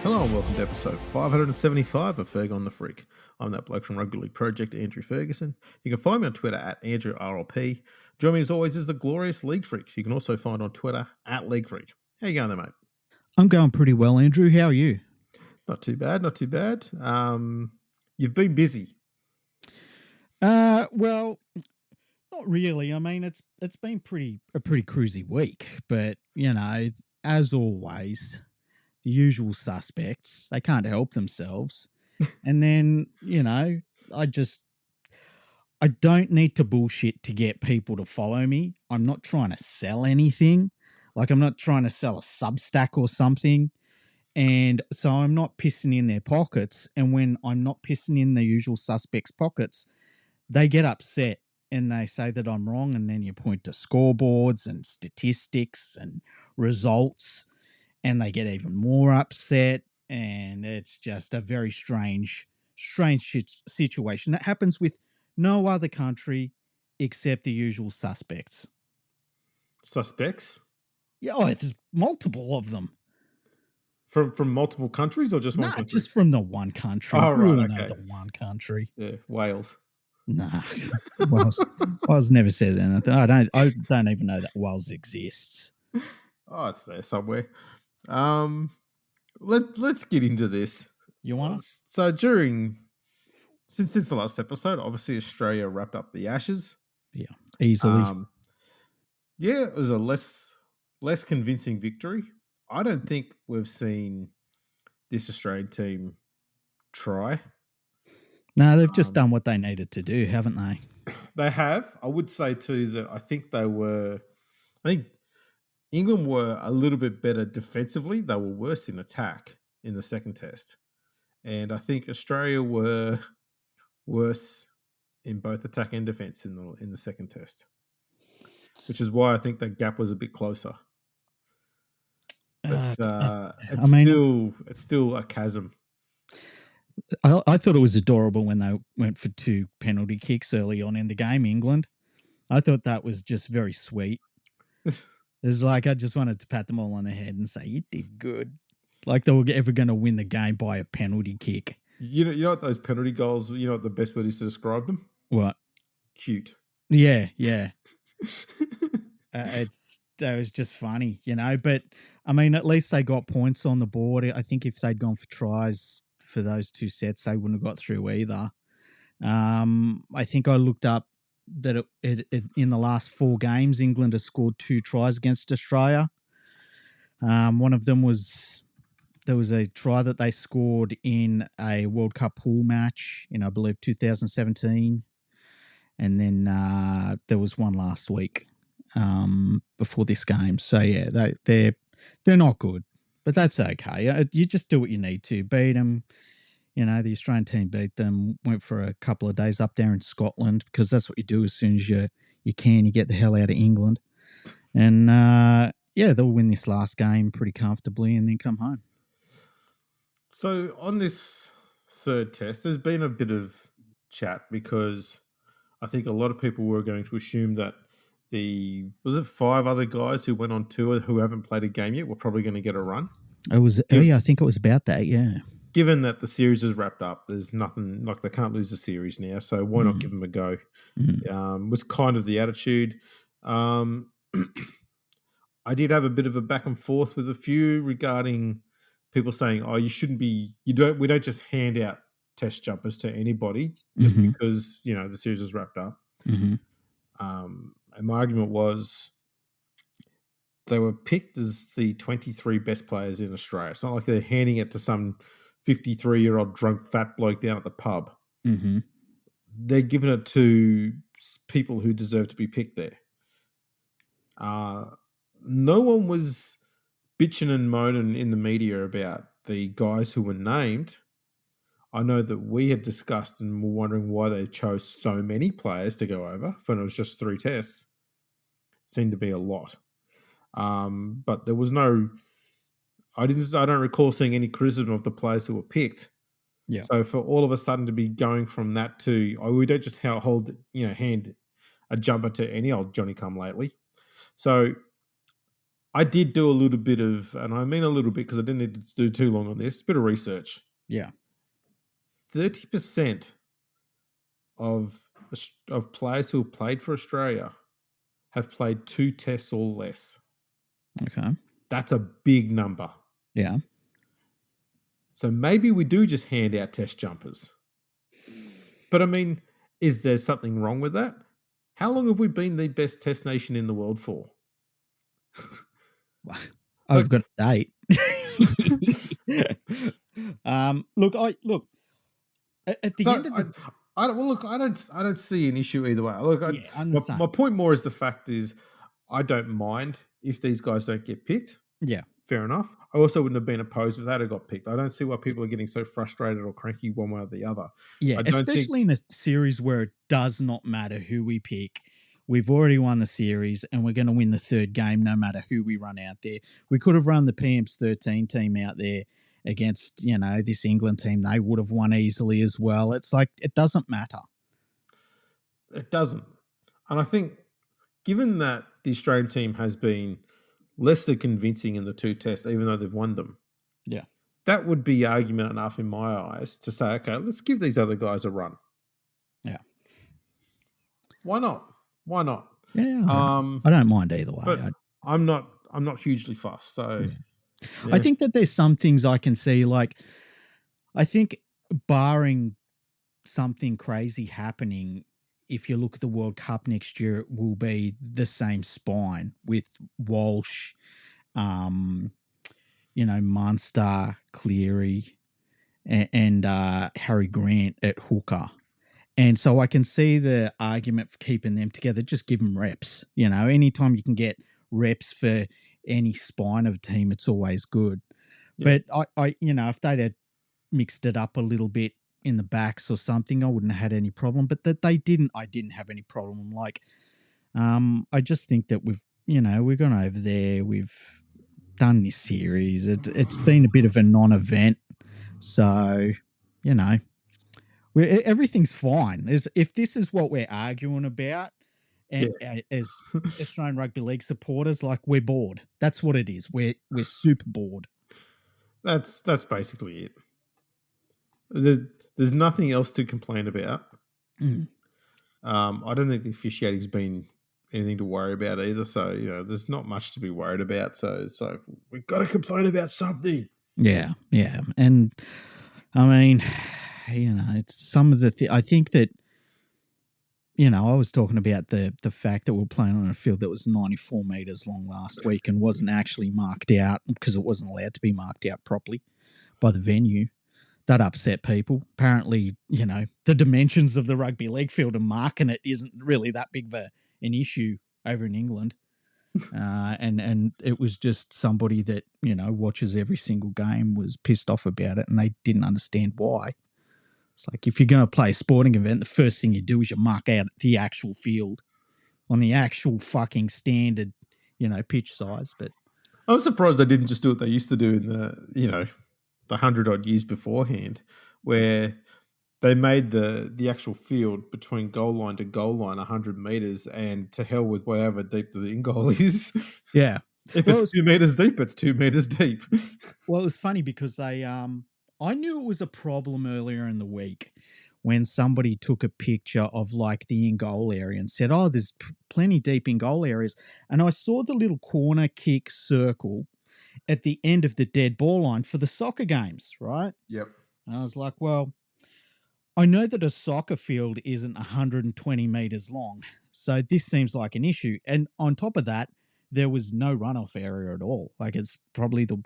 Hello and welcome to episode 575 of Fergo and LeagueFreak. I'm that bloke from Rugby League Project, Andrew Ferguson. You can find me on Twitter at AndrewRLP. Join me as always is the glorious LeagueFreak. You can also find on Twitter at LeagueFreak. How you going there, mate? I'm going pretty well, Andrew. How are you? Not too bad, not too bad. You've been busy. Well, not really. I mean, it's been a pretty cruisy week, but as always, the usual suspects. They can't help themselves, and then I don't need to bullshit to get people to follow me. I'm not trying to sell anything. Like I'm not trying to sell a Substack or something. And so I'm not pissing in their pockets. And when I'm not pissing in the usual suspects' pockets, they get upset and they say that I'm wrong. And then you point to scoreboards and statistics and results, and they get even more upset. And it's just a very strange situation that happens with no other country except the usual suspects. Suspects? Yeah, there's multiple of them. From multiple countries or just one Not country? just from the one country. Oh, We right, all know okay. the one country. Yeah, Wales. Nah, Wales never says anything. I don't even know that Wales exists. Oh, it's there somewhere. Let's get into this. You want So since the last episode, obviously Australia wrapped up the Ashes. Yeah, easily. Yeah, it was a less convincing victory. I don't think we've seen this Australian team try. No, they've just done what they needed to do, haven't they? They have. I would say too that I think England were a little bit better defensively. They were worse in attack in the second test. And I think Australia were worse in both attack and defense in the second test, which is why I think the gap was a bit closer. But it's still a chasm. I thought it was adorable when they went for 2 penalty kicks early on in the game, England. I thought that was just very sweet. It's like I just wanted to pat them all on the head and say, you did good. Like they were ever going to win the game by a penalty kick. You know what those penalty goals, you know what the best word is to describe them? What? Cute. Yeah. That was just funny, but I mean, at least they got points on the board. I think if they'd gone for tries for those 2 sets, they wouldn't have got through either. I think I looked up that in the last 4 games, England has scored 2 tries against Australia. One of them there was a try that they scored in a World Cup pool match in, I believe, 2017. And then there was one last week before this game. So, yeah, they're not good, but that's okay. You just do what you need to. Beat them. The Australian team beat them, went for a couple of days up there in Scotland because that's what you do as soon as you can. You get the hell out of England. And, they'll win this last game pretty comfortably and then come home. So on this third test, there's been a bit of chat because I think a lot of people were going to assume that was it 5 other guys who went on tour who haven't played a game yet were probably going to get a run? I think it was about that, yeah. Given that the series is wrapped up, there's nothing, like they can't lose the series now, so why not give them a go? Was kind of the attitude. I did have a bit of a back and forth with a few regarding people saying, "Oh, we don't just hand out test jumpers to anybody just because the series is wrapped up." And my argument was they were picked as the 23 best players in Australia. It's not like they're handing it to some 53-year-old drunk fat bloke down at the pub. They're giving it to people who deserve to be picked there. No one was bitching and moaning in the media about the guys who were named. I know that we had discussed and were wondering why they chose so many players to go over when it was just 3 tests. It seemed to be a lot. But there was I don't recall seeing any criticism of the players who were picked. Yeah. So for all of a sudden to be going from that to, we don't just hand a jumper to any old Johnny come lately. So I did do a little bit of, and I mean a little bit because I didn't need to do too long on this, bit of research. Yeah. 30% of players who have played for Australia have played 2 tests or less. Okay. That's a big number. Yeah. So maybe we do just hand out test jumpers. But I mean, is there something wrong with that? How long have we been the best test nation in the world for? I've Like, got a date. Look at the so end of the I don't, well, look, I don't see an issue either way. Look, yeah, I'm the my same. point more is the fact is I don't mind if these guys don't get picked. Yeah. Fair enough. I also wouldn't have been opposed if that had got picked. I don't see why people are getting so frustrated or cranky one way or the other. Yeah, I don't think. especially in a series where it does not matter who we pick. We've already won the series and we're going to win the third game no matter who we run out there. We could have run the PM's 13 team out there against, this England team. They would have won easily as well. It's like, it doesn't matter. It doesn't. And I think, given that the Australian team has been less than convincing in the 2 tests, even though they've won them, Yeah. that would be argument enough in my eyes to say, okay, let's give these other guys a run. Yeah. Why not? Why not? Yeah. I don't mind either way. But I'm not hugely fussed. So I yeah, think that there's some things I can see, like, I think barring something crazy happening, if you look at the World Cup next year, it will be the same spine with Walsh, um, Munster, Cleary, and Harry Grant at hooker. And so I can see the argument for keeping them together. Just give them reps. Anytime you can get reps for any spine of a team, it's always good. yeah. But if they'd had mixed it up a little bit in the backs or something, I wouldn't have had any problem. But that they didn't, I didn't have any problem. Like, I just think that we've gone over there, we've done this series. It's been a bit of a non-event, so everything's fine. If this is what we're arguing about, and as Australian Rugby League supporters, like, we're bored. That's what it is. We're super bored. That's basically it. There's nothing else to complain about. Mm. I don't think the officiating's been anything to worry about either. So there's not much to be worried about. So it's like we've got to complain about something. Yeah, and I mean, it's some of the. I think that I was talking about the fact that we're playing on a field that was 94 meters long last week and wasn't actually marked out because it wasn't allowed to be marked out properly by the venue. That upset people. Apparently, the dimensions of the rugby league field and marking it isn't really that big of an issue over in England. And it was just somebody that, watches every single game was pissed off about it and they didn't understand why. It's like, if you're going to play a sporting event, the first thing you do is you mark out the actual field on the actual fucking standard, pitch size. But I'm surprised they didn't just do what they used to do in the 100 odd years beforehand, where they made the actual field between goal line to goal line 100 meters, and to hell with whatever deep the in goal is. yeah, If it's 2 meters deep, it's 2 meters deep. well, it was funny because I knew it was a problem earlier in the week when somebody took a picture of, like, the in goal area and said, "Oh, there's plenty deep in goal areas," and I saw the little corner kick circle at the end of the dead ball line for the soccer games, right? Yep. And I was like, well, I know that a soccer field isn't 120 meters long, so this seems like an issue. And on top of that, there was no runoff area at all. Like, it's probably the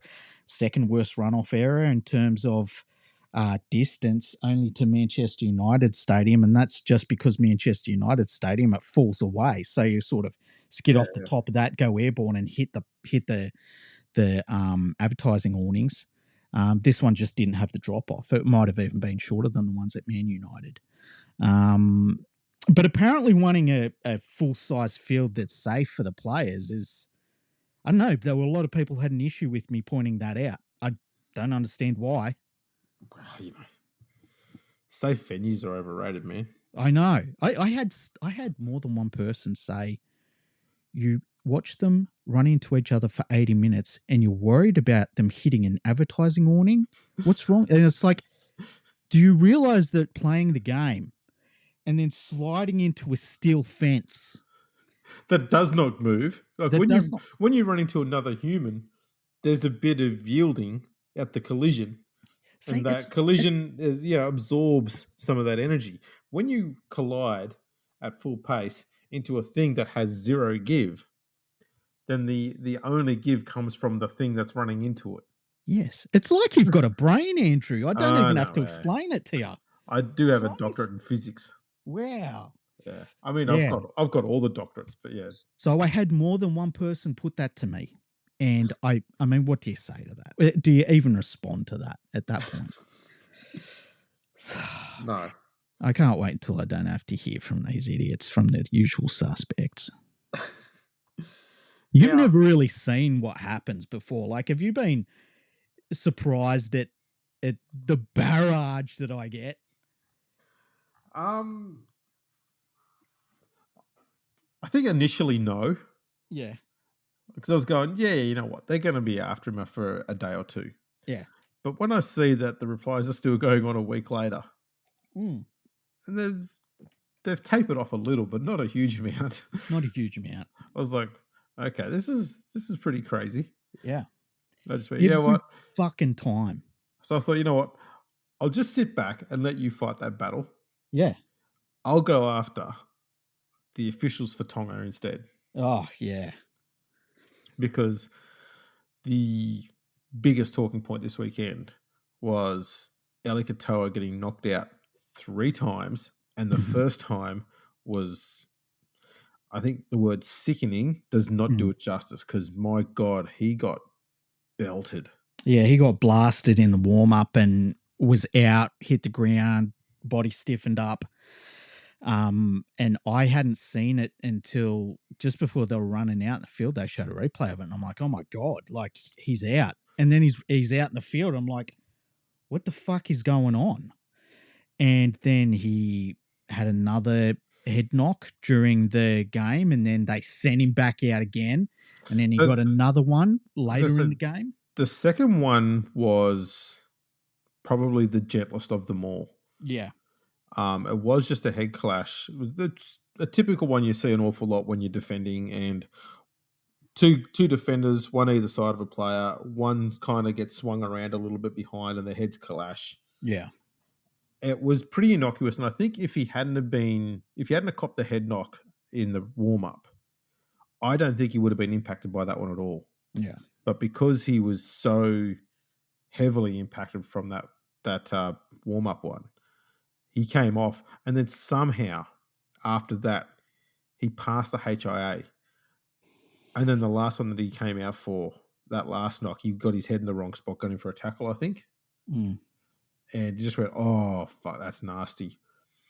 second worst runoff area in terms of distance, only to Manchester United Stadium, and that's just because Manchester United Stadium, it falls away, so you sort of skid off the top of that, go airborne, and hit the advertising awnings. This one just didn't have the drop off. It might have even been shorter than the ones at Man United. But apparently wanting a full-size field that's safe for the players is, I don't know, there were a lot of people had an issue with me pointing that out. I don't understand why. Well, safe venues are overrated, man. I know. I had more than one person say, watch them run into each other for 80 minutes and you're worried about them hitting an advertising awning. What's wrong? And it's like, do you realize that playing the game and then sliding into a steel fence That does not move. Like that does not when you run into another human, there's a bit of yielding at the collision, see and that it, collision absorbs some of that energy. When you collide at full pace into a thing that has zero give, then the only give comes from the thing that's running into it. yes, it's like you've got a brain, Andrew. I don't I even have know. to explain it to you. I do have a Christ. doctorate in physics. Wow. Yeah, I mean, I've Yeah. got all the doctorates, but yeah, So I had more than one person put that to me. And I mean, what do you say to that? Do you even respond to that at that point? no. I can't wait until I don't have to hear from these idiots from the usual suspects. You've Now, never really seen what happens before. Like, have you been surprised at the barrage that I get? I think initially no, Yeah. because I was going, yeah, you know what, they're going to be after him for a day or two. Yeah. But when I see that the replies are still going on a week later, Mm, and they've tapered off a little, but not a huge amount, not a huge amount. I was like, okay, this is pretty crazy. Yeah. I just went, you know Every what? fucking time. So I thought, you know what? I'll just sit back and let you fight that battle. Yeah. I'll go after the officials for Tonga instead, Oh, yeah. because the biggest talking point this weekend was Eli Katoa getting knocked out 3 times, and the first time was, I think the word sickening does not do it justice, because my God, he got belted. Yeah, he got blasted in the warm up and was out, hit the ground, body stiffened up. And I hadn't seen it until just before they were running out in the field. They showed a replay of it, and I'm like, oh my God, like he's out. And then he's out in the field. I'm like, what the fuck is going on? And then he had another head knock during the game, and then they sent him back out again. And then he But got another one as I later in said, the game. the second one was probably the gentlest of them all. Yeah. It was just a head clash. It's a typical one you see an awful lot when you're defending, and two defenders, one either side of a player. One kind of gets swung around a little bit behind, and their heads clash. Yeah. It was pretty innocuous, and I think if he hadn't have copped the head knock in the warm up, I don't think he would have been impacted by that one at all. Yeah. But because he was so heavily impacted from that warm up one, he came off, and then somehow after that he passed the HIA, and then the last one that he came out for, that last knock, he got his head in the wrong spot, got him for a tackle, I think, and he just went, "Oh fuck, that's nasty."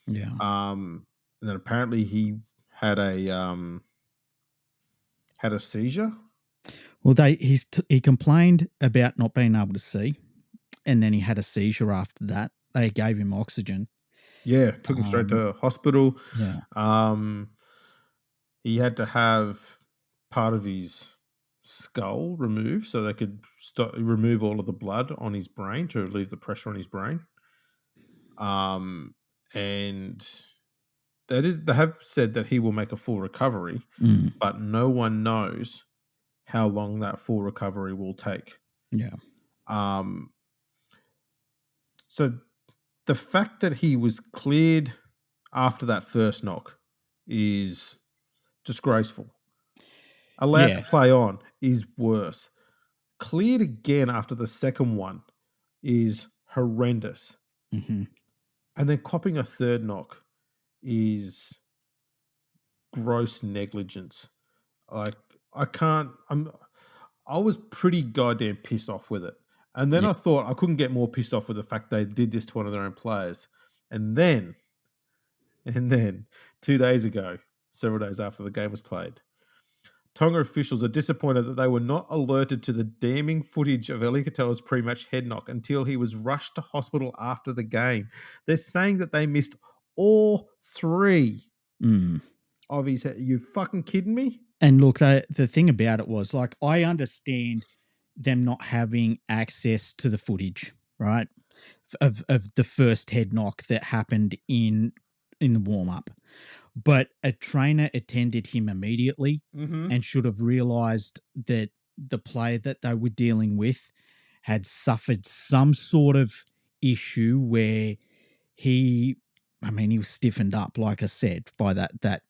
Yeah. And then apparently he had a seizure. Well, he complained about not being able to see, and then he had a seizure after that. They gave him oxygen. Yeah, took him straight to hospital. Yeah. He had to have part of his skull removed so they could remove all of the blood on his brain to relieve the pressure on his brain. And they have said that he will make a full recovery, but no one knows how long that full recovery will take. Yeah. So the fact that he was cleared after that first knock is disgraceful. Allowed to play on is worse. Cleared again after the second one is horrendous. And then copping a third knock is gross negligence. Like, I was pretty goddamn pissed off with it. And then I thought I couldn't get more pissed off with the fact they did this to one of their own players. And then 2 days ago, several days after the game was played, Tonga officials are disappointed that they were not alerted to the damning footage of Eli Katoa's pre-match head knock until he was rushed to hospital after the game. They're saying that they missed all 3 of his head. Are you fucking kidding me? And look, the thing about it was, like, I understand them not having access to the footage, right? Of the first head knock that happened in the warm up. But a trainer attended him immediately Mm-hmm. and should have realized that the player that they were dealing with had suffered some sort of issue where he, I mean, he was stiffened up, like I said, by that.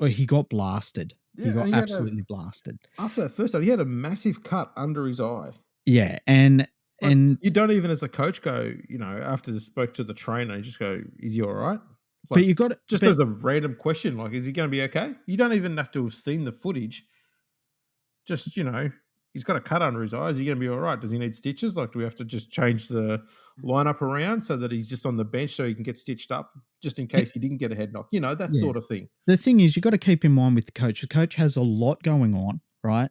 He got blasted. He Yeah, and got he had absolutely blasted. after that first time, he had a massive cut under his eye. Yeah, and Like, and you don't even as a coach go, after the spoke to the trainer, you just go, "Is he all right?" but Like, you got just but as a random question, like, "Is he gonna be okay?" You don't even have to have seen the footage. Just, he's got a cut under his eye. Is he gonna be all right? Does he need stitches? Like, do we have to just change the lineup around so that he's just on the bench so he can get stitched up just in case he didn't get a head knock? That yeah. sort of thing. The thing is, you got to keep in mind with the coach. The coach has a lot going on, right?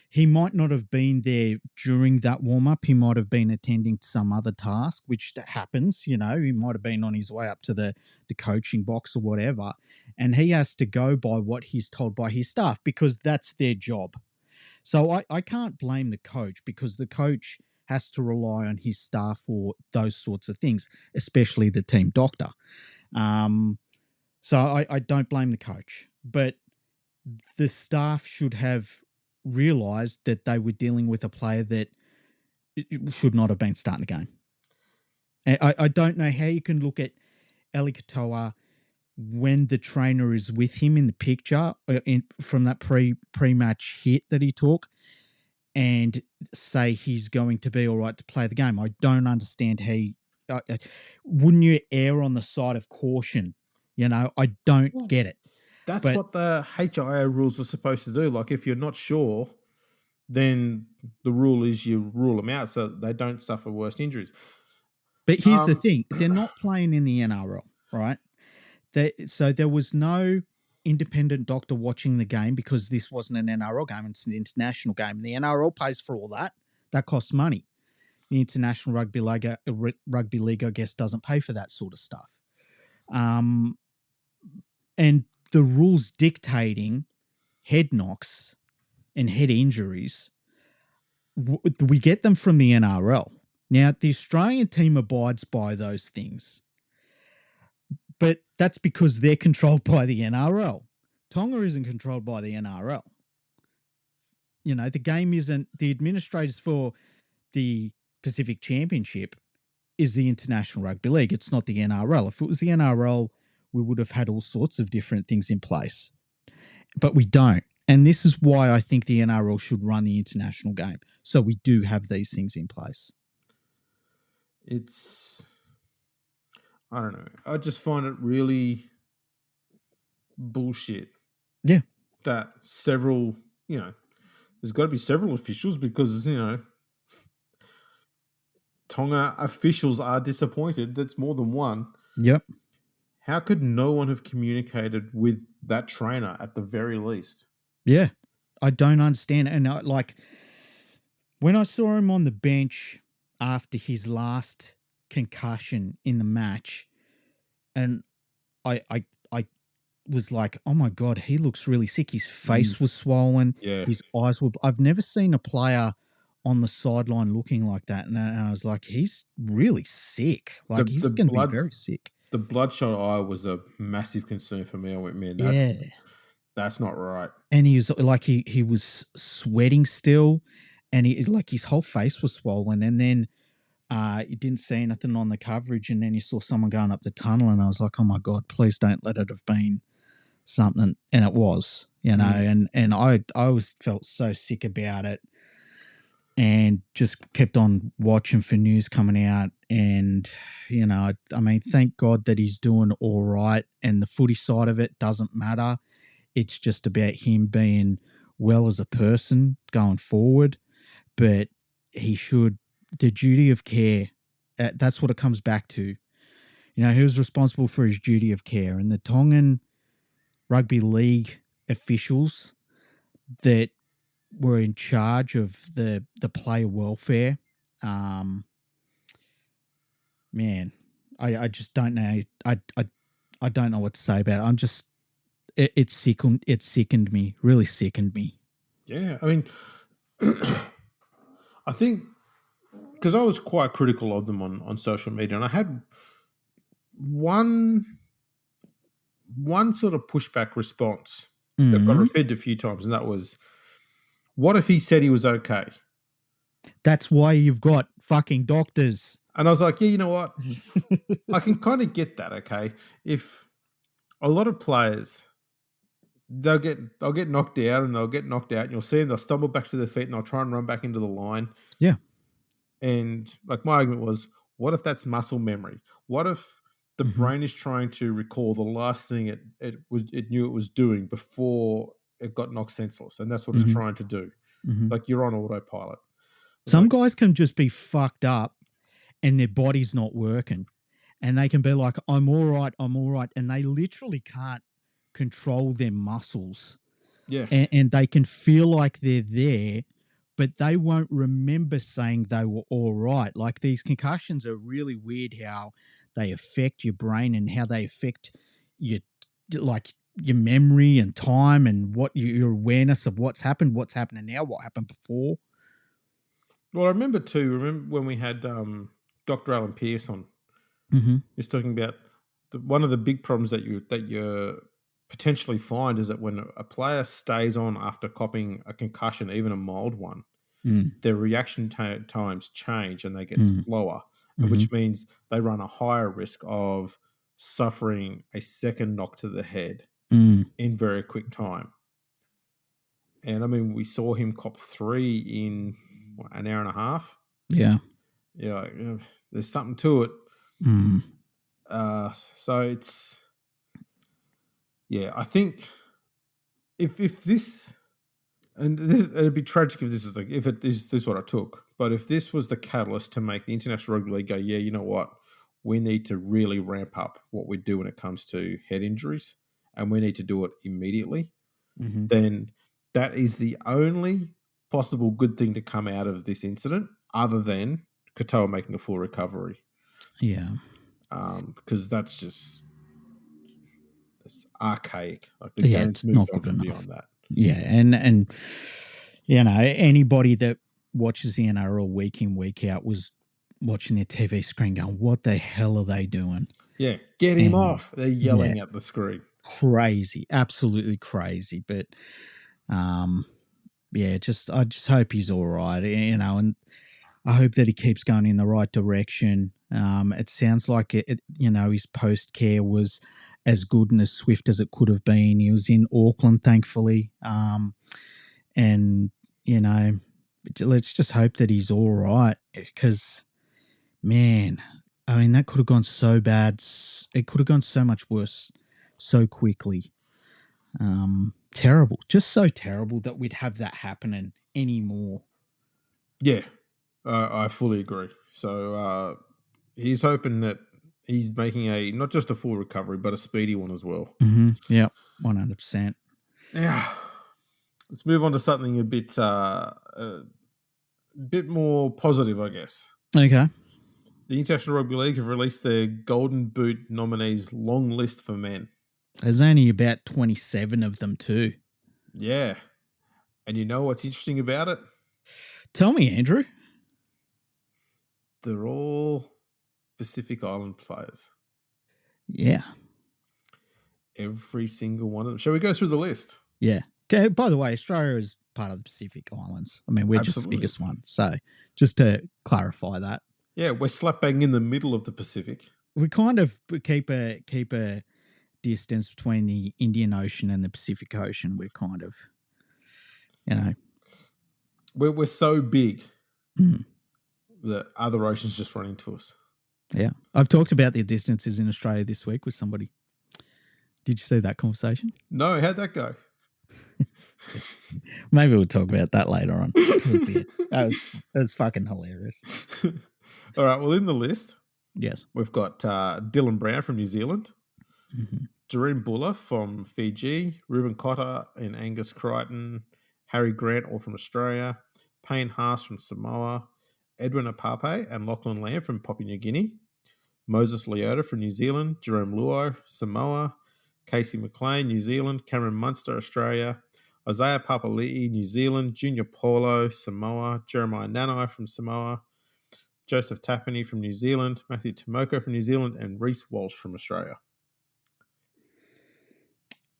He might not have been there during that warm up. He might have been attending to some other task, which that happens. He might have been on his way up to the coaching box or whatever, and he has to go by what he's told by his staff because that's their job. So I can't blame the coach because the coach has to rely on his staff for those sorts of things, especially the team doctor. Um, so I don't blame the coach, but the staff should have realised that they were dealing with a player that should not have been starting the game. I don't know how you can look at Eli Katoa when the trainer is with him in the picture from that pre-match hit that he took and say he's going to be all right to play the game. I don't understand how wouldn't you err on the side of caution? I don't Well, get it. that's But what the HIA rules are supposed to do. Like, if you're not sure, then the rule is you rule them out so that they don't suffer worse injuries. But here's the Um, thing: they're not playing in the NRL, right? So there was no independent doctor watching the game because this wasn't an NRL game; it's an international game. And the NRL pays for all that. That costs money. The International Rugby League, I guess, doesn't pay for that sort of stuff. Um, and the rules dictating head knocks and head injuries, we get them from the NRL. Now, the Australian team abides by those things. But that's because they're controlled by the NRL. Tonga isn't controlled by the NRL. The game isn't the administrators for the Pacific Championship is the International Rugby League. It's not the NRL. If it was the NRL, we would have had all sorts of different things in place. But we don't. And this is why I think the NRL should run the international game. So we do have these things in place. I don't know. I just find it really bullshit Yeah. that there's got to be several officials because, Tonga officials are disappointed. That's more than one. Yep. How could no one have communicated with that trainer at the very least? Yeah. I don't understand. And when I saw him on the bench after his last concussion in the match, and I was like, oh my God, he looks really sick. His face was swollen. Yeah. His eyes were. I've never seen a player on the sideline looking like that. And I was like, he's really sick. The Like, he's the going to be blood very sick. the bloodshot eye was a massive concern for me. I went, man, Yeah. that's not right. And he was like, he was sweating still. And his whole face was swollen. And then you didn't see nothing on the coverage, and then you saw someone going up the tunnel, and I was like, "Oh my God, please don't let it have been something." And it was, and I always felt so sick about it, and just kept on watching for news coming out, and I mean, thank God that he's doing all right, and the footy side of it doesn't matter. It's just about him being well as a person going forward, but he should the duty of care. That's what it comes back to. He was responsible for his duty of care, and the Tongan rugby league officials that were in charge of the player welfare. Man, I just don't know. I don't know what to say about it. I'm just it sickened me, really sickened me. Yeah, I mean, I think because I was quite critical of them on social media, and I had one sort of pushback response that got Mm. repeated a few times, and that was, "What if he said he was okay?" That's why you've got fucking doctors. And I was like, "Yeah, you know what? I can kind of get that. Okay, if a lot of players they'll get knocked out and they'll get knocked out, and you'll see them, they'll stumble back to their feet and they'll try and run back into the line." Yeah. And like my argument was, what if that's muscle memory? What if the Mhm. brain is trying to recall the last thing it knew it was doing before it got knocked senseless, and that's what it's Mhm. trying to do. Mhm. Like you're on autopilot. It's Some like, guys can just be fucked up and their body's not working. And they can be like, I'm all right, I'm all right. And they literally can't control their muscles. yeah. And they can feel like they're there, but they won't remember saying they were all right. Like these concussions are really weird how they affect your brain and how they affect your like your memory and time and what your awareness of what's happened, what's happening now, what happened before. Well, I remember too. Remember when we had Dr. Alan Pierce on? Mm-hmm. He's talking about one of the big problems that you potentially find is that when a player stays on after copping a concussion, even a mild one, Mm, their reaction times change and they get mm, slower, and mm-hmm, which means they run a higher risk of suffering a second knock to the head mm, in very quick time. And I mean, we saw him cop 3 in an hour and a half. yeah. Yeah, there's something to it. Mm, So it's yeah. I think if this and this it'd be tragic if this is like if it is this what I took, but if this was the catalyst to make the International Rugby League go, yeah, you know what, we need to really ramp up what we do when it comes to head injuries, and we need to do it immediately, mm-hmm, then that is the only possible good thing to come out of this incident, other than Katoa making a full recovery, yeah. because that's just it's archaic. Like the Yeah, game's it's moved not on good from enough. beyond that. Yeah, and anybody that watches the NRL week in week out was watching their TV screen going, "What the hell are they doing?" Yeah, get him And off. They're yeah, yelling at the screen. crazy, absolutely crazy. But um, yeah, I just hope he's all right, and I hope that he keeps going in the right direction. It sounds like his post care was as good and as swift as it could have been. He was in Auckland, thankfully, and you know, let's just hope that he's all right. Because man, I mean, that could have gone so bad. It could have gone so much worse, so quickly. Terrible, just so terrible that we'd have that happening anymore. Yeah, I fully agree. So he's hoping that he's making a not just a full recovery, but a speedy one as well. Mm-hmm. Yeah, 100%. Now, let's move on to something a bit more positive, I guess. Okay. The International Rugby League have released their Golden Boot nominees long list for men. There's only about 27 of them, too. Yeah, and you know what's interesting about it? Tell me, Andrew. They're all Pacific Island players. Yeah. Every single one of them. Shall we go through the list? Yeah. Okay. By the way, Australia is part of the Pacific Islands. I mean, we're just the Absolutely. biggest one. So just to clarify that. Yeah, we're slap bang in the middle of the Pacific. We kind of keep a distance between the Indian Ocean and the Pacific Ocean. We're kind of, you know. We're so big Mm, that other oceans just run into us. yeah. I've talked about the distances in Australia this week with somebody. Did you see that conversation? No, how'd that go? Yes. Maybe we'll talk about that later on towards the end. That was fucking hilarious. All right, well, in the list, Yes. we've got Dylan Brown from New Zealand, Mm-hmm. Jareen Buller from Fiji, Ruben Cotter and Angus Crichton, Harry Grant, all from Australia, Payne Haas from Samoa, Edwin Apape and Lachlan Lamb from Papua New Guinea, Moses Leota from New Zealand, Jerome Luai, Samoa, Casey McLean, New Zealand. Cameron Munster, Australia. Isaiah Papali'i, New Zealand. Junior Paulo, Samoa. Jeremiah Nanai from Samoa. Joseph Tapani from New Zealand. Matthew Tomoko from New Zealand. And Reece Walsh from Australia.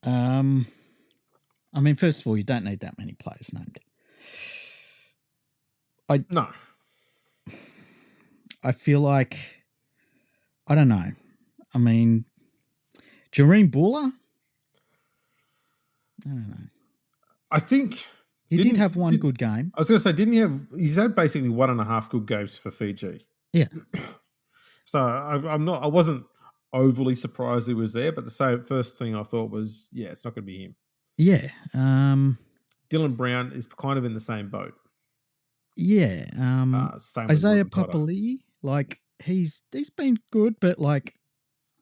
I mean, first of all, you don't need that many players named. No. I feel like, I don't know. I mean, Jareen Buller? I don't know. I think he did have one good game. I was going to say, he's had basically 1.5 good games for Fiji. Yeah. So I wasn't overly surprised he was there, but the first thing I thought was, yeah, it's not going to be him. Yeah. Dylan Brown is kind of in the same boat. Yeah. Isaiah Papali'i, like he's been good, but like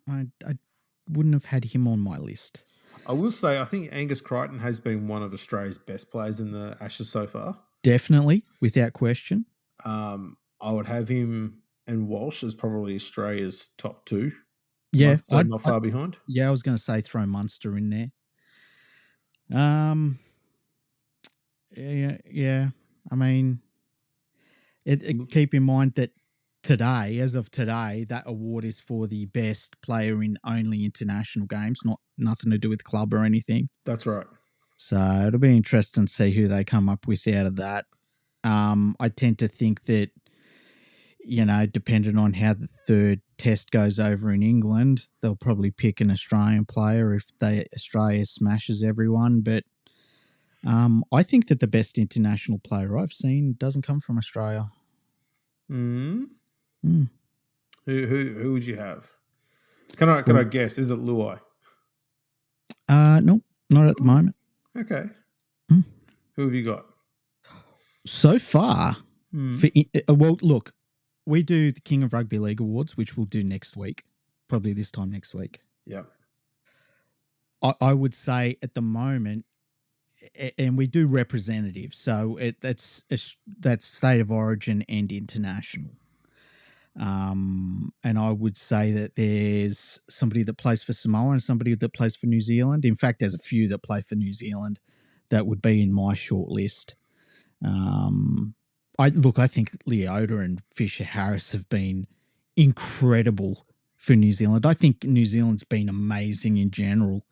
I wouldn't have had him on my list. I will say, I think Angus Crichton has been one of Australia's best players in the Ashes so far. Definitely, without question. I would have him and Walsh as probably Australia's top two. Yeah, not far behind. Yeah, I was going to say throw Munster in there. Yeah. I mean, keep in mind that today, as of today, that award is for the best player in only international games, nothing to do with club or anything. That's right. So it'll be interesting to see who they come up with out of that. I tend to think that, depending on how the third test goes over in England, they'll probably pick an Australian player if Australia smashes everyone. But I think that the best international player I've seen doesn't come from Australia. Who would you have? Can I guess? Is it Luai? No, not at the moment. Okay. Who have you got? So far, well, look, we do the King of Rugby League Awards, which we'll do next week, probably this time next week. Yep. I would say at the moment, and we do representatives, so that's state of origin and international. And I would say that there's somebody that plays for Samoa and somebody that plays for New Zealand. In fact, there's a few that play for New Zealand that would be in my short list. I think Leota and Fisher Harris have been incredible for New Zealand. I think New Zealand's been amazing in general,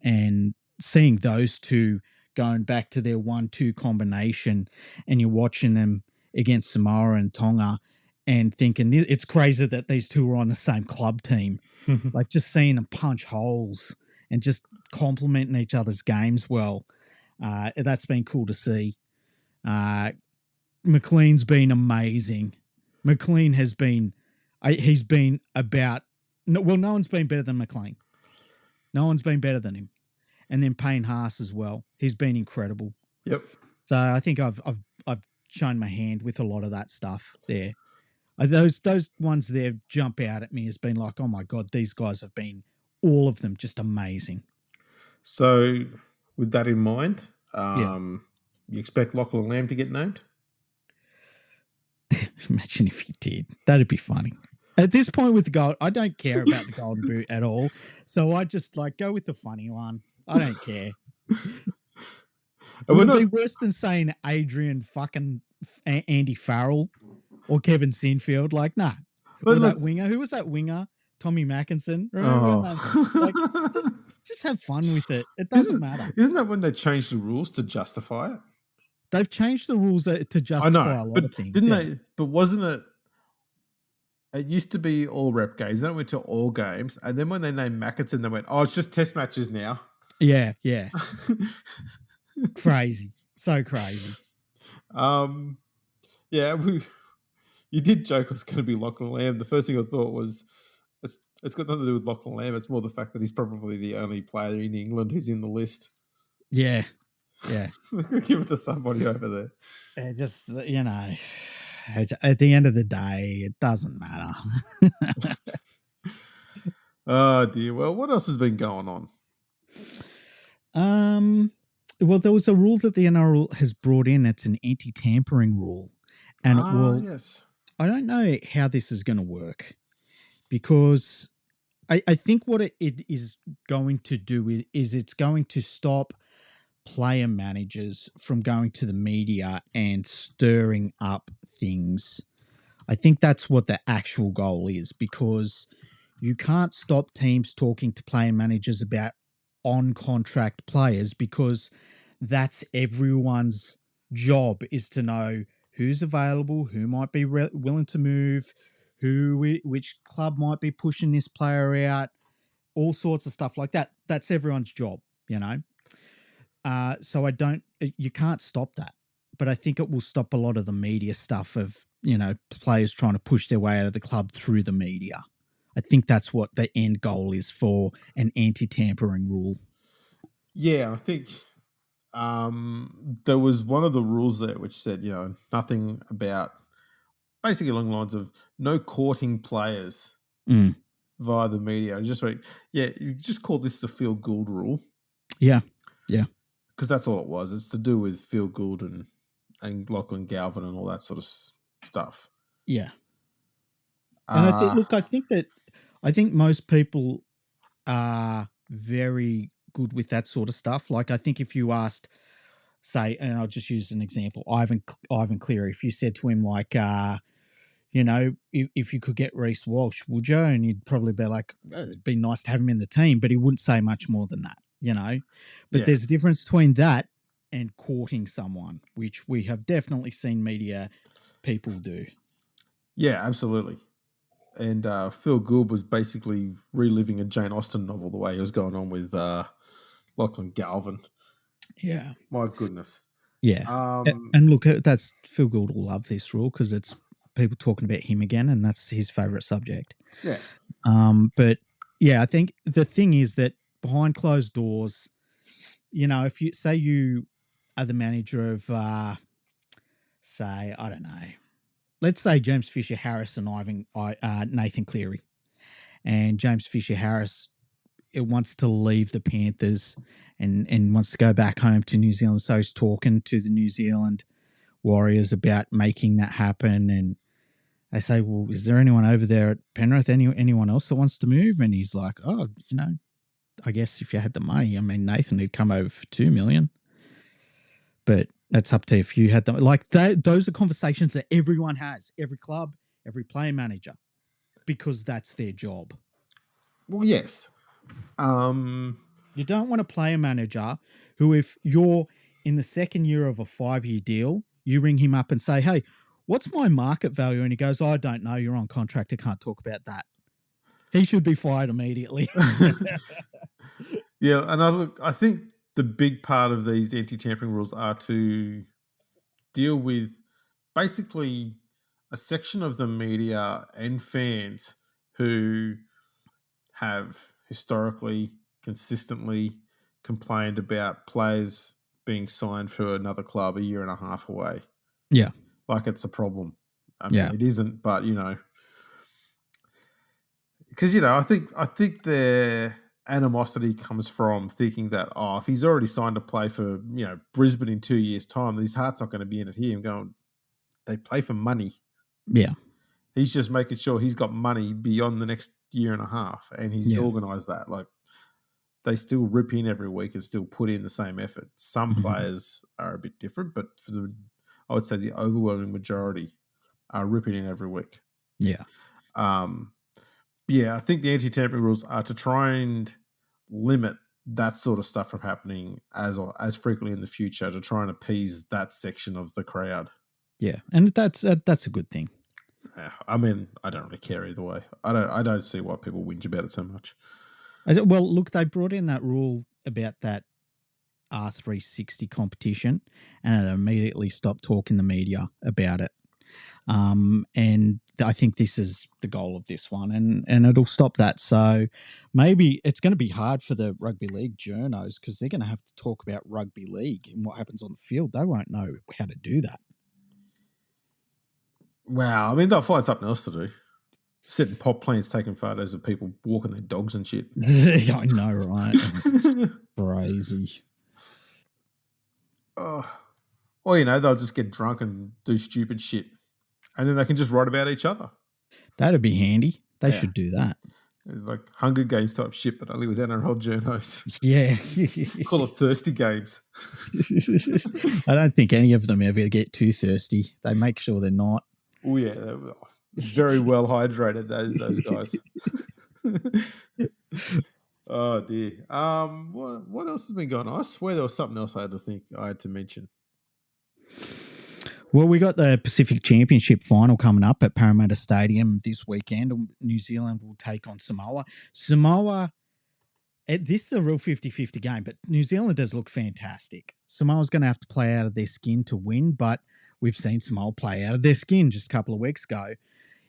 and seeing those two going back to their 1-2 combination, and you're watching them against Samoa and Tonga and thinking it's crazy that these two are on the same club team. Like just seeing them punch holes and just complementing each other's games well. That's been cool to see. McLean's been amazing. McLean has been, he's been about, no one's been better than McLean. No one's been better than him. And then Payne Haas as well. He's been incredible. Yep. So I think I've shown my hand with a lot of that stuff there. Those ones there jump out at me as being like, oh my God, these guys have been, all of them, just amazing. So with that in mind, you expect Lachlan Lamb to get named? Imagine if he did. That'd be funny. At this point with the gold, I don't care about the Golden Boot at all. So I just go with the funny one. I don't care. It would be worse than saying Adrian fucking Andy Farrell or Kevin Sinfield. Nah. Or that winger. Who was that winger? Tommy Mackinson. Remember? Just have fun with it. It doesn't matter. Isn't that when they changed the rules to justify it? They've changed the rules to justify a lot of things. Didn't they? But wasn't it? It used to be all rep games. Then it went to all games. And then when they named Mackinson, they went, oh, it's just test matches now. Yeah. Crazy. So crazy. You did joke it was going to be Lachlan Lamb. The first thing I thought was, it's got nothing to do with Lachlan Lamb. It's more the fact that he's probably the only player in England who's in the list. Yeah. Give it to somebody over there. It just, at the end of the day, it doesn't matter. Oh, dear. Well, what else has been going on? Well, there was a rule that the NRL has brought in. It's an anti-tampering rule. And yes. I don't know how this is going to work because I think what it is going to do is it's going to stop player managers from going to the media and stirring up things. I think that's what the actual goal is, because you can't stop teams talking to player managers about on contract players, because that's everyone's job, is to know who's available, who might be willing to move, which club might be pushing this player out, all sorts of stuff like that. That's everyone's job, you know. So I don't, you can't stop that, but I think it will stop a lot of the media stuff of, you know, players trying to push their way out of the club through the media. I think that's what the end goal is for an anti-tampering rule. Yeah, I think there was one of the rules there which said, nothing about, basically along the lines of no courting players Mm. via the media. And just like, yeah, you just call this the Phil Gould rule, Yeah. Yeah. because that's all it was. It's to do with Phil Gould and Lachlan Galvin and all that sort of stuff. Yeah. And I think, Uh look, I think most people are very good with that sort of stuff. Like, I think if you asked, say, and I'll just use an example, Ivan Cleary, if you said to him, like, you know, if you could get Reece Walsh, would you? And he'd probably be like, it'd be nice to have him in the team, but he wouldn't say much more than that, you know. But yeah. there's a difference between that and courting someone, which we have definitely seen media people do. Yeah, absolutely. And Phil Gould was basically reliving a Jane Austen novel the way he was going on with Lachlan Galvin. Yeah. My goodness. Yeah. Um, And look, that's Phil Gould will love this rule, because it's people talking about him again, and that's his favorite subject. yeah. But yeah, I think the thing is that behind closed doors, you know, if you say you are the manager of, say, I don't know, let's say James Fisher Harris and Nathan Cleary, and James Fisher Harris, it wants to leave the Panthers and wants to go back home to New Zealand, so he's talking to the New Zealand Warriors about making that happen. And I say, well, is there anyone over there at Penrith, anyone else that wants to move? And he's like, oh, you know, I guess if you had the money, I mean, Nathan would come over for $2 million, but that's up to if you had them. Like, those are conversations that everyone has, every club, every player manager, because that's their job. Well, yes. You don't want a player manager who, if you're in the second year of a 5-year deal, you ring him up and say, hey, what's my market value? And he goes, I don't know. You're on contract. I can't talk about that. He should be fired immediately. Yeah, and I think the big part of these anti-tampering rules are to deal with basically a section of the media and fans who have historically, consistently complained about players being signed for another club a year and a half away. Yeah. Like it's a problem. I mean, Yeah. it isn't, but because I think their animosity comes from thinking that if he's already signed to play for Brisbane in 2 years' time, his heart's not going to be in it here. And going, they play for money. Yeah. He's just making sure he's got money beyond the next year and a half, and he's Yeah. organised that. Like they still rip in every week and still put in the same effort. Some players are a bit different, but I would say the overwhelming majority are ripping in every week. Yeah. Yeah, I think the anti-tampering rules are to try and limit that sort of stuff from happening as frequently in the future, to try and appease that section of the crowd. Yeah. And that's a good thing. I mean, I don't really care either way. I don't see why people whinge about it so much. Well, look, they brought in that rule about that R360 competition, and it immediately stopped talking the media about it. And I think this is the goal of this one, and it'll stop that. So maybe it's going to be hard for the rugby league journos, because they're going to have to talk about rugby league and what happens on the field. They won't know how to do that. Wow, I mean, they'll find something else to do. Sitting pop plants, taking photos of people walking their dogs and shit. I know, right? It's crazy. Or they'll just get drunk and do stupid shit, and then they can just write about each other. That'd be handy. They should do that. It's like Hunger Games type shit, but only with NRL journos. Yeah. Call it Thirsty Games. I don't think any of them ever get too thirsty. They make sure they're not. Oh yeah, they were very well hydrated. Those guys. Oh dear. What else has been going on? I swear there was something else I had to mention. Well, we got the Pacific Championship final coming up at Parramatta Stadium this weekend. New Zealand will take on Samoa. This is a real 50-50 game, but New Zealanders look fantastic. Samoa's going to have to play out of their skin to win, but we've seen Samoa play out of their skin just a couple of weeks ago.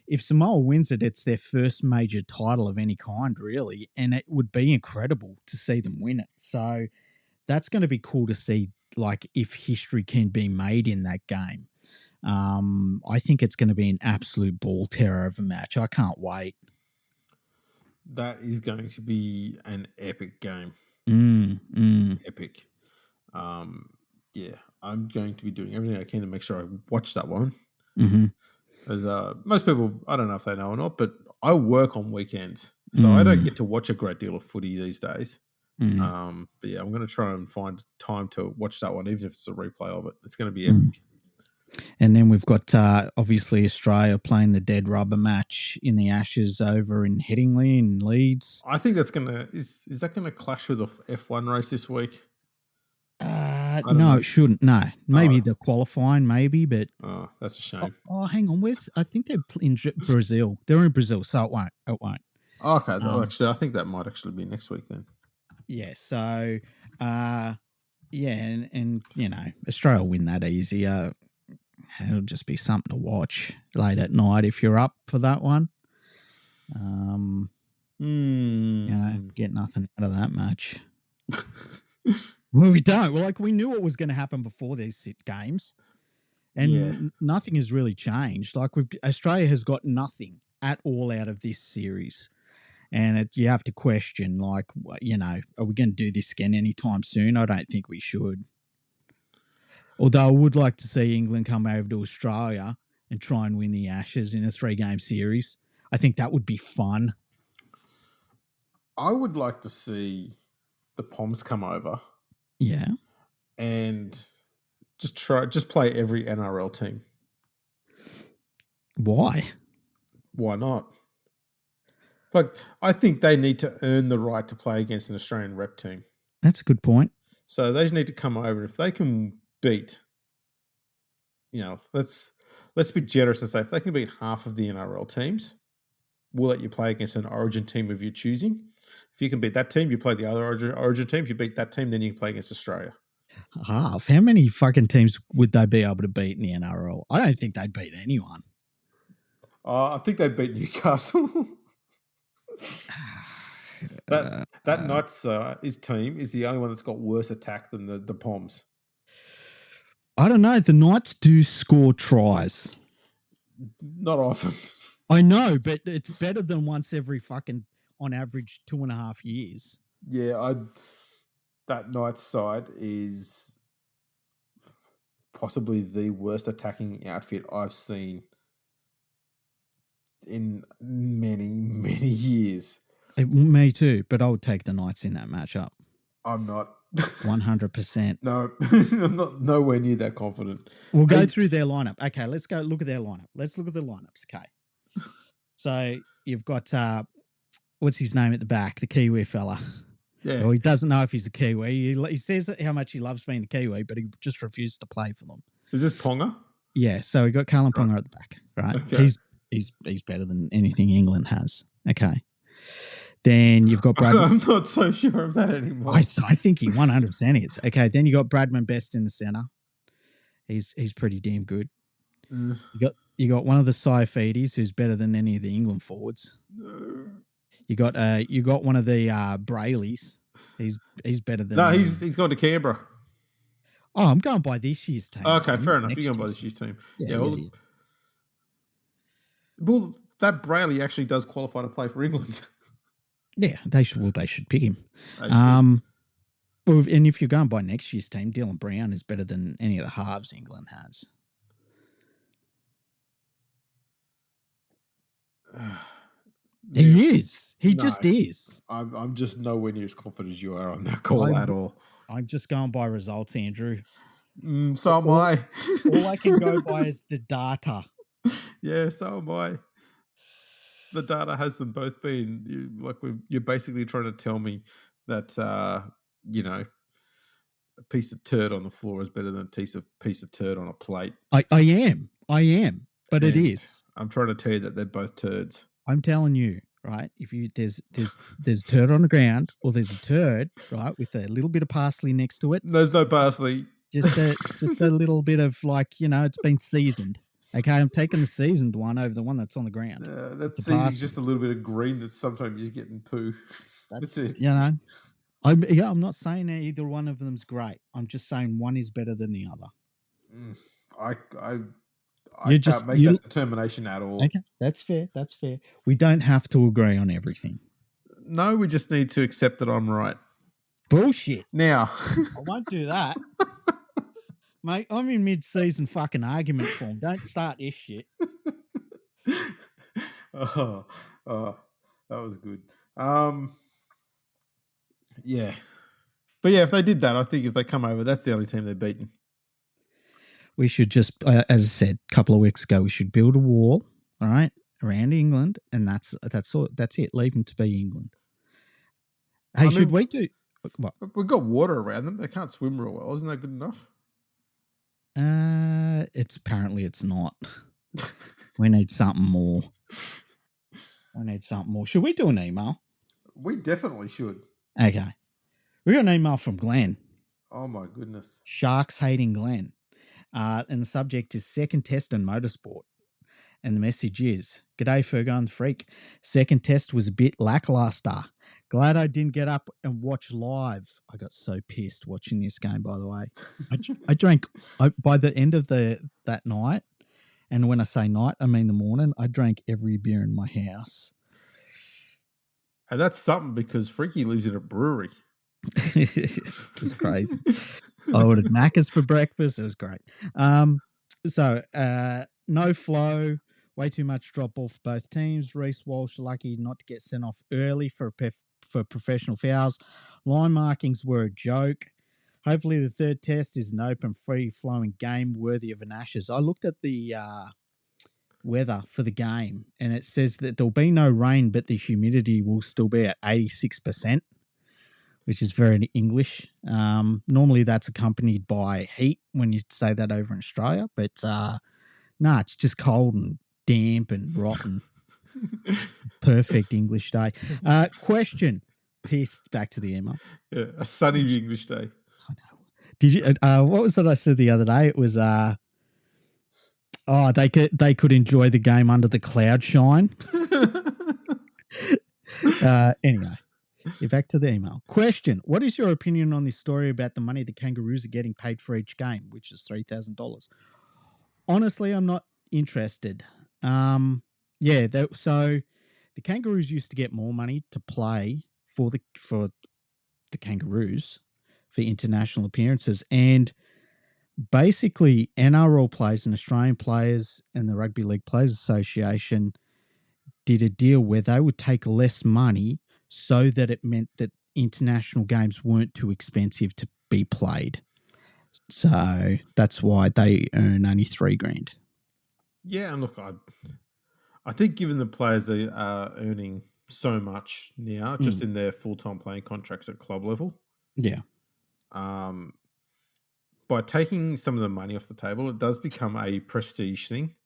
If Samoa wins it, it's their first major title of any kind, really, and it would be incredible to see them win it. So that's going to be cool to see, like, if history can be made in that game. I think it's going to be an absolute ball terror of a match. I can't wait. That is going to be an epic game. Epic. Yeah, I'm going to be doing everything I can to make sure I watch that one. Mm-hmm. As most people, I don't know if they know or not, but I work on weekends, so I don't get to watch a great deal of footy these days. But yeah, I'm going to try and find time to watch that one, even if it's a replay of it. It's going to be epic. And then we've got obviously Australia playing the dead rubber match in the Ashes over in Headingley in Leeds. I think that's is that going to clash with the F1 race this week? No, it shouldn't. No, maybe the qualifying, maybe, but that's a shame. Oh, hang on. I think they're in Brazil. They're in Brazil, so it won't. It won't. Okay, actually, I think that might actually be next week then. Yeah. So, and you know, Australia will win that easy. It'll just be something to watch late at night if you're up for that one. You know, get nothing out of that match. Well, we don't. Well, like we knew what was going to happen before these games, and nothing has really changed. Like Australia has got nothing at all out of this series, and you have to question, like, you know, are we going to do this again anytime soon? I don't think we should. Although I would like to see England come over to Australia and try and win the Ashes in a 3-game series. I think that would be fun. I would like to see the Poms come over. Yeah. And just play every NRL team. Why? Why not? Like, I think they need to earn the right to play against an Australian rep team. That's a good point. So they just need to come over. If they can beat, you know, let's be generous and say if they can beat half of the NRL teams, we'll let you play against an Origin team of your choosing. If you can beat that team, you play the other Origin team. If you beat that team, then you can play against Australia. Half? How many fucking teams would they be able to beat in the NRL? I don't think they'd beat anyone. I think they'd beat Newcastle. that Knights his team is the only one that's got worse attack than the Poms. I don't know. The Knights do score tries. Not often. I know, but it's better than once every fucking, on average, 2.5 years. Yeah, that Knights side is possibly the worst attacking outfit I've seen in many, many years. Me too, but I would take the Knights in that matchup. I'm not. 100%. No, I'm not nowhere near that confident. We'll go through their lineup. Okay, let's go look at their lineup. Let's look at the lineups. Okay. So you've got, what's his name at the back? The Kiwi fella. Yeah. Well, he doesn't know if he's a Kiwi. He says how much he loves being a Kiwi, but he just refused to play for them. Is this Ponga? Yeah, so we got Carlin Ponga at the back, right? Okay. He's better than anything England has. Okay. Then you've got Brad. I'm not so sure of that anymore. I think he 100% is. Okay, then you got Bradman Best in the center. He's pretty damn good. You got one of the Saifidis who's better than any of the England forwards. You got one of the Brayleys. He's better than. No, he's gone to Canberra. Oh, I'm going by this year's team. Okay, fair enough. You're going by this year's team. Yeah. Well, that Brayley actually does qualify to play for England. Yeah, they should pick him. Well, and if you're going by next year's team, Dylan Brown is better than any of the halves England has. He is. He No, just is. I'm just nowhere near as confident as you are on that call at all. I'm just going by results, Andrew. So am All, I. all I can go by is the data. Yeah, so am I. The data has them both been you're basically trying to tell me that you know a piece of turd on the floor is better than a piece of turd on a plate. I am, but it And is. I'm trying to tell you that they're both turds. I'm telling you, right? If you there's turd on the ground, or there's a turd, right, with a little bit of parsley next to it, There's no parsley. just a little bit of it's been seasoned. Okay, I'm taking the seasoned one over the one that's on the ground. That The seasoning's just parsley. a little bit of green that sometimes you get in poo. That's That's it. I'm not saying that either one of them's great. I'm just saying one is better than the other. I I I You can't just make you that determination at all. Okay, that's fair. That's fair. We don't have to agree on everything. No, we just need to accept that I'm right. Bullshit. Now, I won't do that. Mate, I'm in mid-season fucking argument form. Don't start this shit. oh, oh, that was good. Yeah. But yeah, if they did that, I think if they come over, that's the only team they're beaten. We should just, as I said a couple of weeks ago, we should build a wall, all right, around England, and that's all. That's it. Leave them to be England. Hey, should we do what? We've got water around them. They can't swim real well. Isn't that good enough? It's not. We need something more. Should we do an email? We definitely should. Okay. We got an email from Glenn. Oh my goodness. Sharks hating Glenn. And the subject is second test and motorsport. And the message is, G'day, Fergo and the Freak. Second test was a bit lackluster. Glad I didn't get up and watch live. I got so pissed watching this game, by the way. I drank, by the end of that night, and when I say night, I mean the morning, I drank every beer in my house. And that's something because Freaky lives in a brewery. It's crazy. I ordered Macca's for breakfast. It was great. So no flow, way too much drop off both teams. Reece Walsh lucky not to get sent off early for professional fouls. Line markings were a joke. Hopefully the third test is an open, free-flowing game worthy of an Ashes. I looked at the weather for the game, and it says that there'll be no rain, but the humidity will still be at 86%. Which is very English. Normally that's accompanied by heat when you say that over in Australia, but it's just cold and damp and rotten. Perfect English day. Question. Pissed back to the email. Yeah, a sunny English day. I know. Did you? What was it I said the other day? It was they could enjoy the game under the cloud shine. Anyway. Back to the email. Question. What is your opinion on this story about the money the Kangaroos are getting paid for each game, which is $3,000? Honestly, I'm not interested. So the Kangaroos used to get more money to play for the Kangaroos for international appearances, and basically NRL players and Australian players and the Rugby League Players Association did a deal where they would take less money so that it meant that international games weren't too expensive to be played. So that's why they earn only $3,000. Yeah, and look, I think given the players they are earning so much now, just in their full-time playing contracts at club level. Yeah. By taking some of the money off the table, it does become a prestige thing.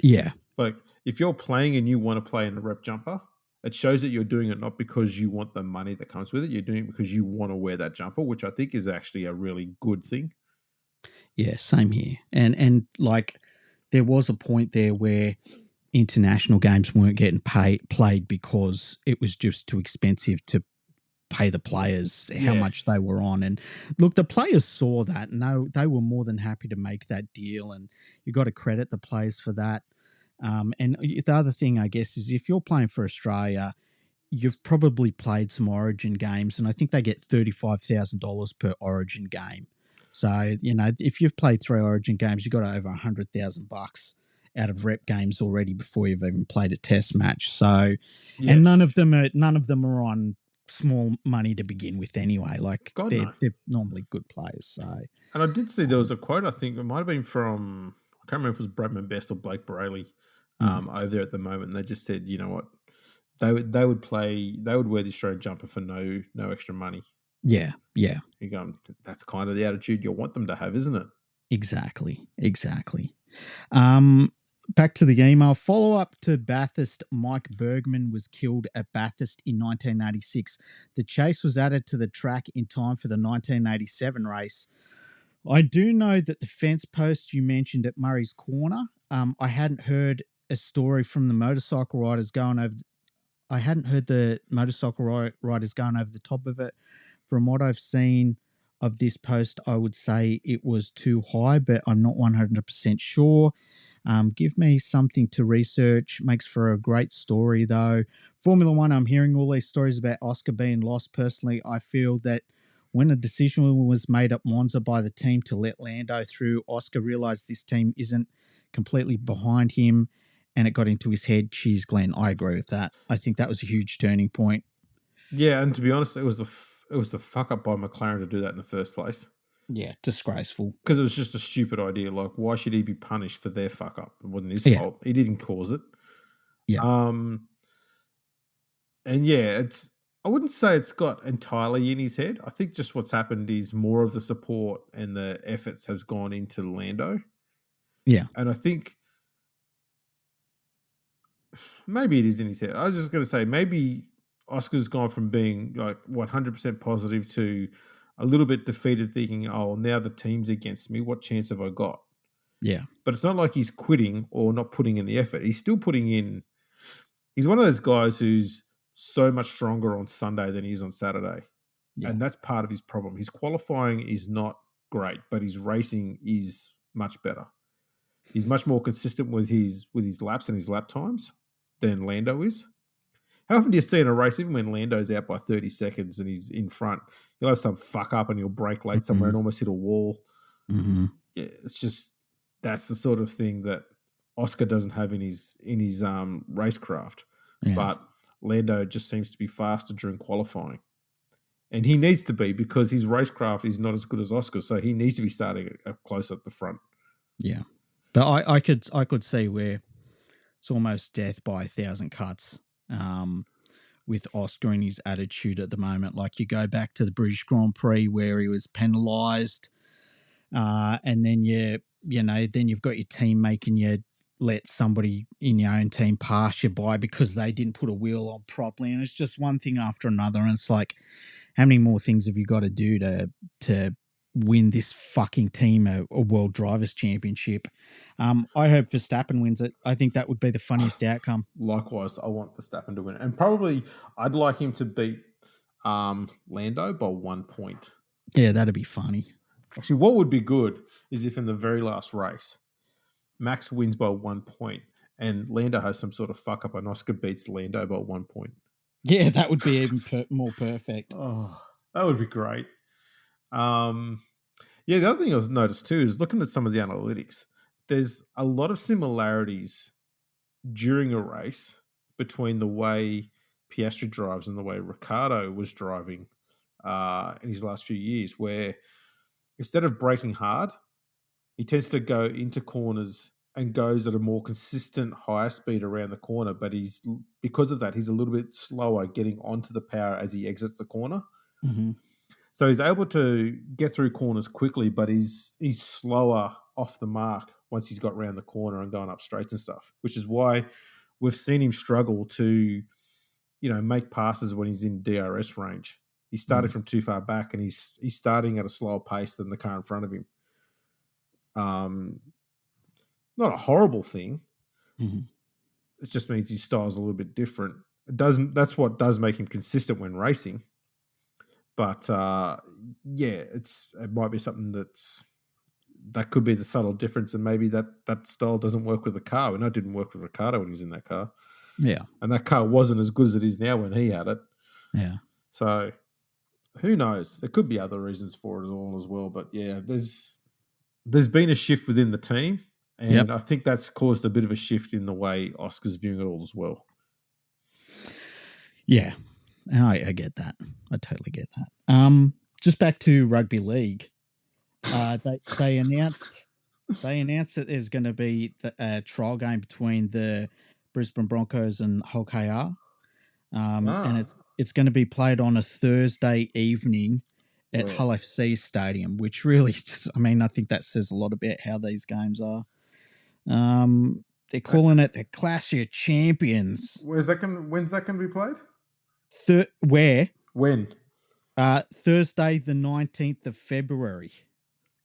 Yeah. Like if you're playing and you want to play in a rep jumper, it shows that you're doing it not because you want the money that comes with it. You're doing it because you want to wear that jumper, which I think is actually a really good thing. Yeah, same here. And like there was a point there where international games weren't getting played because it was just too expensive to pay the players how much they were on. And look, the players saw that and they were more than happy to make that deal. And you got to credit the players for that. And the other thing, I guess, is if you're playing for Australia, you've probably played some Origin games, and I think they get $35,000 per Origin game. So, if you've played 3 Origin games, you've got over $100,000 out of rep games already before you've even played a test match. So, Yeah. and none of them are on small money to begin with anyway. Like God, they're no. they're normally good players. So And I did see there was a quote, I think it might have been from, I can't remember if it was Bradman Best or Blake Borelli mm, over there at the moment. And they just said, you know what, they would wear the Australian jumper for no extra money. yeah, yeah, You go, that's kind of the attitude you want them to have, isn't it? exactly. Um, Back to the email. Follow up to Bathurst. Mike Bergman was killed at Bathurst in 1986. The chase was added to the track in time for the 1987 race. I do know that the fence post you mentioned at Murray's Corner, I hadn't heard a story from the motorcycle riders going over. I hadn't heard the motorcycle riders going over the top of it. From what I've seen of this post, I would say it was too high, but I'm not 100% sure. Give me something to research. Makes for a great story, though. Formula One, I'm hearing all these stories about Oscar being lost. Personally, I feel that when a decision was made at Monza by the team to let Lando through, Oscar realized this team isn't completely behind him and it got into his head. Cheers, Glenn. I agree with that. I think that was a huge turning point. Yeah, and to be honest, it was the fuck up by McLaren to do that in the first place. Yeah, disgraceful. Because it was just a stupid idea. Like, why should he be punished for their fuck up? It wasn't his Yeah, fault. He didn't cause it. yeah, Um, and yeah, I wouldn't say it's got entirely in his head. I think just what's happened is more of the support and the efforts has gone into Lando. yeah, And I think maybe it is in his head. I was just going to say maybe Oscar's gone from being like 100% positive to a little bit defeated, thinking, oh, now the team's against me. What chance have I got? yeah, But it's not like he's quitting or not putting in the effort. He's still putting in. He's one of those guys who's so much stronger on Sunday than he is on Saturday. yeah, And that's part of his problem. His qualifying is not great, but his racing is much better. He's much more consistent with his laps and his lap times than Lando is. How often do you see in a race, even when Lando's out by 30 seconds and he's in front, he'll have some fuck up and he'll brake late somewhere and mm-hmm. almost hit a wall. Mm-hmm. Yeah, it's just that's the sort of thing that Oscar doesn't have in his racecraft. Yeah, But Lando just seems to be faster during qualifying. And he needs to be because his racecraft is not as good as Oscar, so he needs to be starting up close at the front. yeah. But I could see where it's almost death by 1,000 cuts. With Oscar and his attitude at the moment. Like you go back to the British Grand Prix where he was penalised, and then then you've got your team making you let somebody in your own team pass you by because they didn't put a wheel on properly, and it's just one thing after another. And it's like, how many more things have you got to do to win this fucking team a World Drivers' Championship? I hope Verstappen wins it. I think that would be the funniest outcome. Likewise, I want Verstappen to win. And probably I'd like him to beat Lando by 1 point. Yeah, that'd be funny. Actually, what would be good is if in the very last race, Max wins by 1 point and Lando has some sort of fuck up and Oscar beats Lando by 1 point. Yeah, that would be even more perfect. Oh, that would be great. Yeah, the other thing I was noticed too is looking at some of the analytics, there's a lot of similarities during a race between the way Piastri drives and the way Ricciardo was driving in his last few years, where instead of braking hard, he tends to go into corners and goes at a more consistent higher speed around the corner. But because of that, he's a little bit slower getting onto the power as he exits the corner. Mm-hmm. So he's able to get through corners quickly, but he's slower off the mark once he's got around the corner and going up straights and stuff, which is why we've seen him struggle to, make passes when he's in DRS range. He started from too far back and he's starting at a slower pace than the car in front of him. Not a horrible thing. Mm-hmm. It just means his style's a little bit different. That's what does make him consistent when racing. But it might be something that could be the subtle difference, and maybe that style doesn't work with the car. We know it didn't work with Ricciardo when he was in that car. Yeah. And that car wasn't as good as it is now when he had it. Yeah. So who knows? There could be other reasons for it all as well. But yeah, there's been a shift within the team. And I think that's caused a bit of a shift in the way Oscar's viewing it all as well. Yeah, I get that. I totally get that. Just back to rugby league. They announced that there's going to be a trial game between the Brisbane Broncos and Hull KR, and it's going to be played on a Thursday evening at Hull FC Stadium, which really, I mean, I think that says a lot about how these games are. They're calling it the Clash of Champions. When's that going to be played? Where? When? Thursday, the 19th of February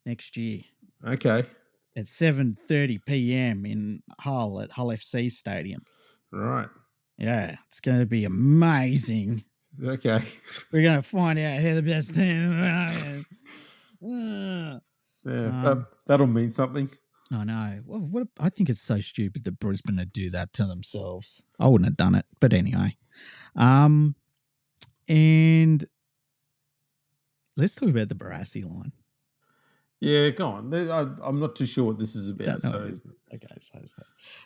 next year. Okay. At 7:30 p.m. in Hull at Hull FC Stadium. Right. Yeah, it's going to be amazing. Okay. We're going to find out who the best team Yeah, that'll mean something. I know. Well, I think it's so stupid that Brisbane would do that to themselves. I wouldn't have done it, but anyway. And let's talk about the Barassi line. Yeah, go on. I'm not too sure what this is about.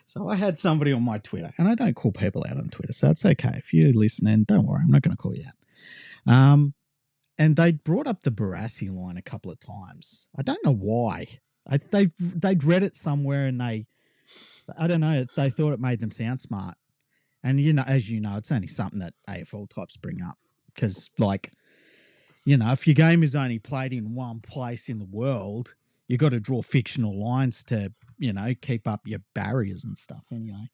So I had somebody on my Twitter, and I don't call people out on Twitter, so it's okay. If you're listening, don't worry, I'm not going to call you out. And they brought up the Barassi line a couple of times. I don't know why. They'd read it somewhere, and I don't know, they thought it made them sound smart. And, as you know, it's only something that AFL types bring up because, if your game is only played in one place in the world, you've got to draw fictional lines to, keep up your barriers and stuff anyway.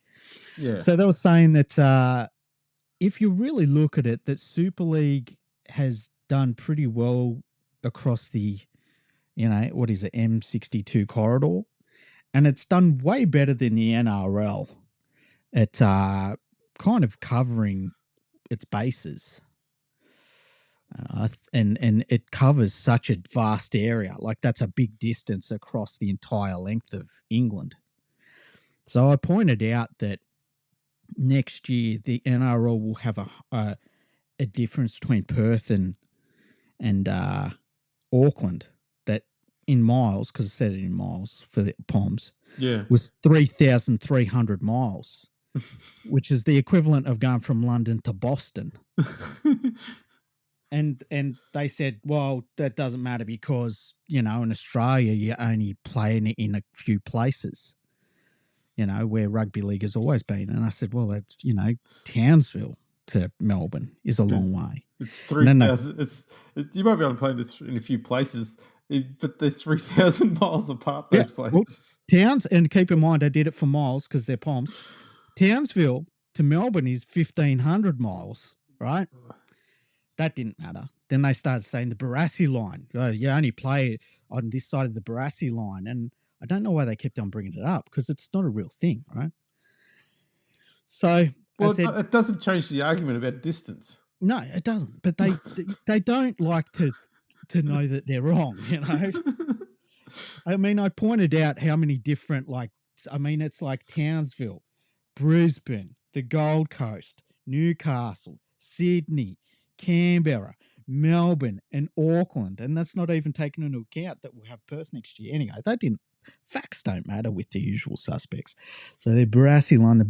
Yeah. So they were saying that if you really look at it, that Super League has done pretty well across the, what is it, M62 corridor. And it's done way better than the NRL at kind of covering its bases. And it covers such a vast area. Like, that's a big distance across the entire length of England. So I pointed out that next year the NRL will have a difference between Perth and Auckland that in miles, because I said it in miles for the Poms, was 3,300 miles, which is the equivalent of going from London to Boston. And they said, well, that doesn't matter because, in Australia, you only play in a few places, where rugby league has always been. And I said, well, that's, Townsville to Melbourne is a long way. It's 3,000. You might be able to play this in a few places, but they're 3,000 miles apart, those places. Well, and keep in mind, I did it for miles because they're Poms. Townsville to Melbourne is 1,500 miles, right? That didn't matter. Then they started saying the Barassi line. You only play on this side of the Barassi line. And I don't know why they kept on bringing it up because it's not a real thing, right? So it doesn't change the argument about distance. No, it doesn't. But they don't like to know that they're wrong, I mean, I pointed out how many different, it's like Townsville, Brisbane, the Gold Coast, Newcastle, Sydney, Canberra, Melbourne, and Auckland. And that's not even taken into account that we'll have Perth next year. Anyway, facts don't matter with the usual suspects. So the Barassi line.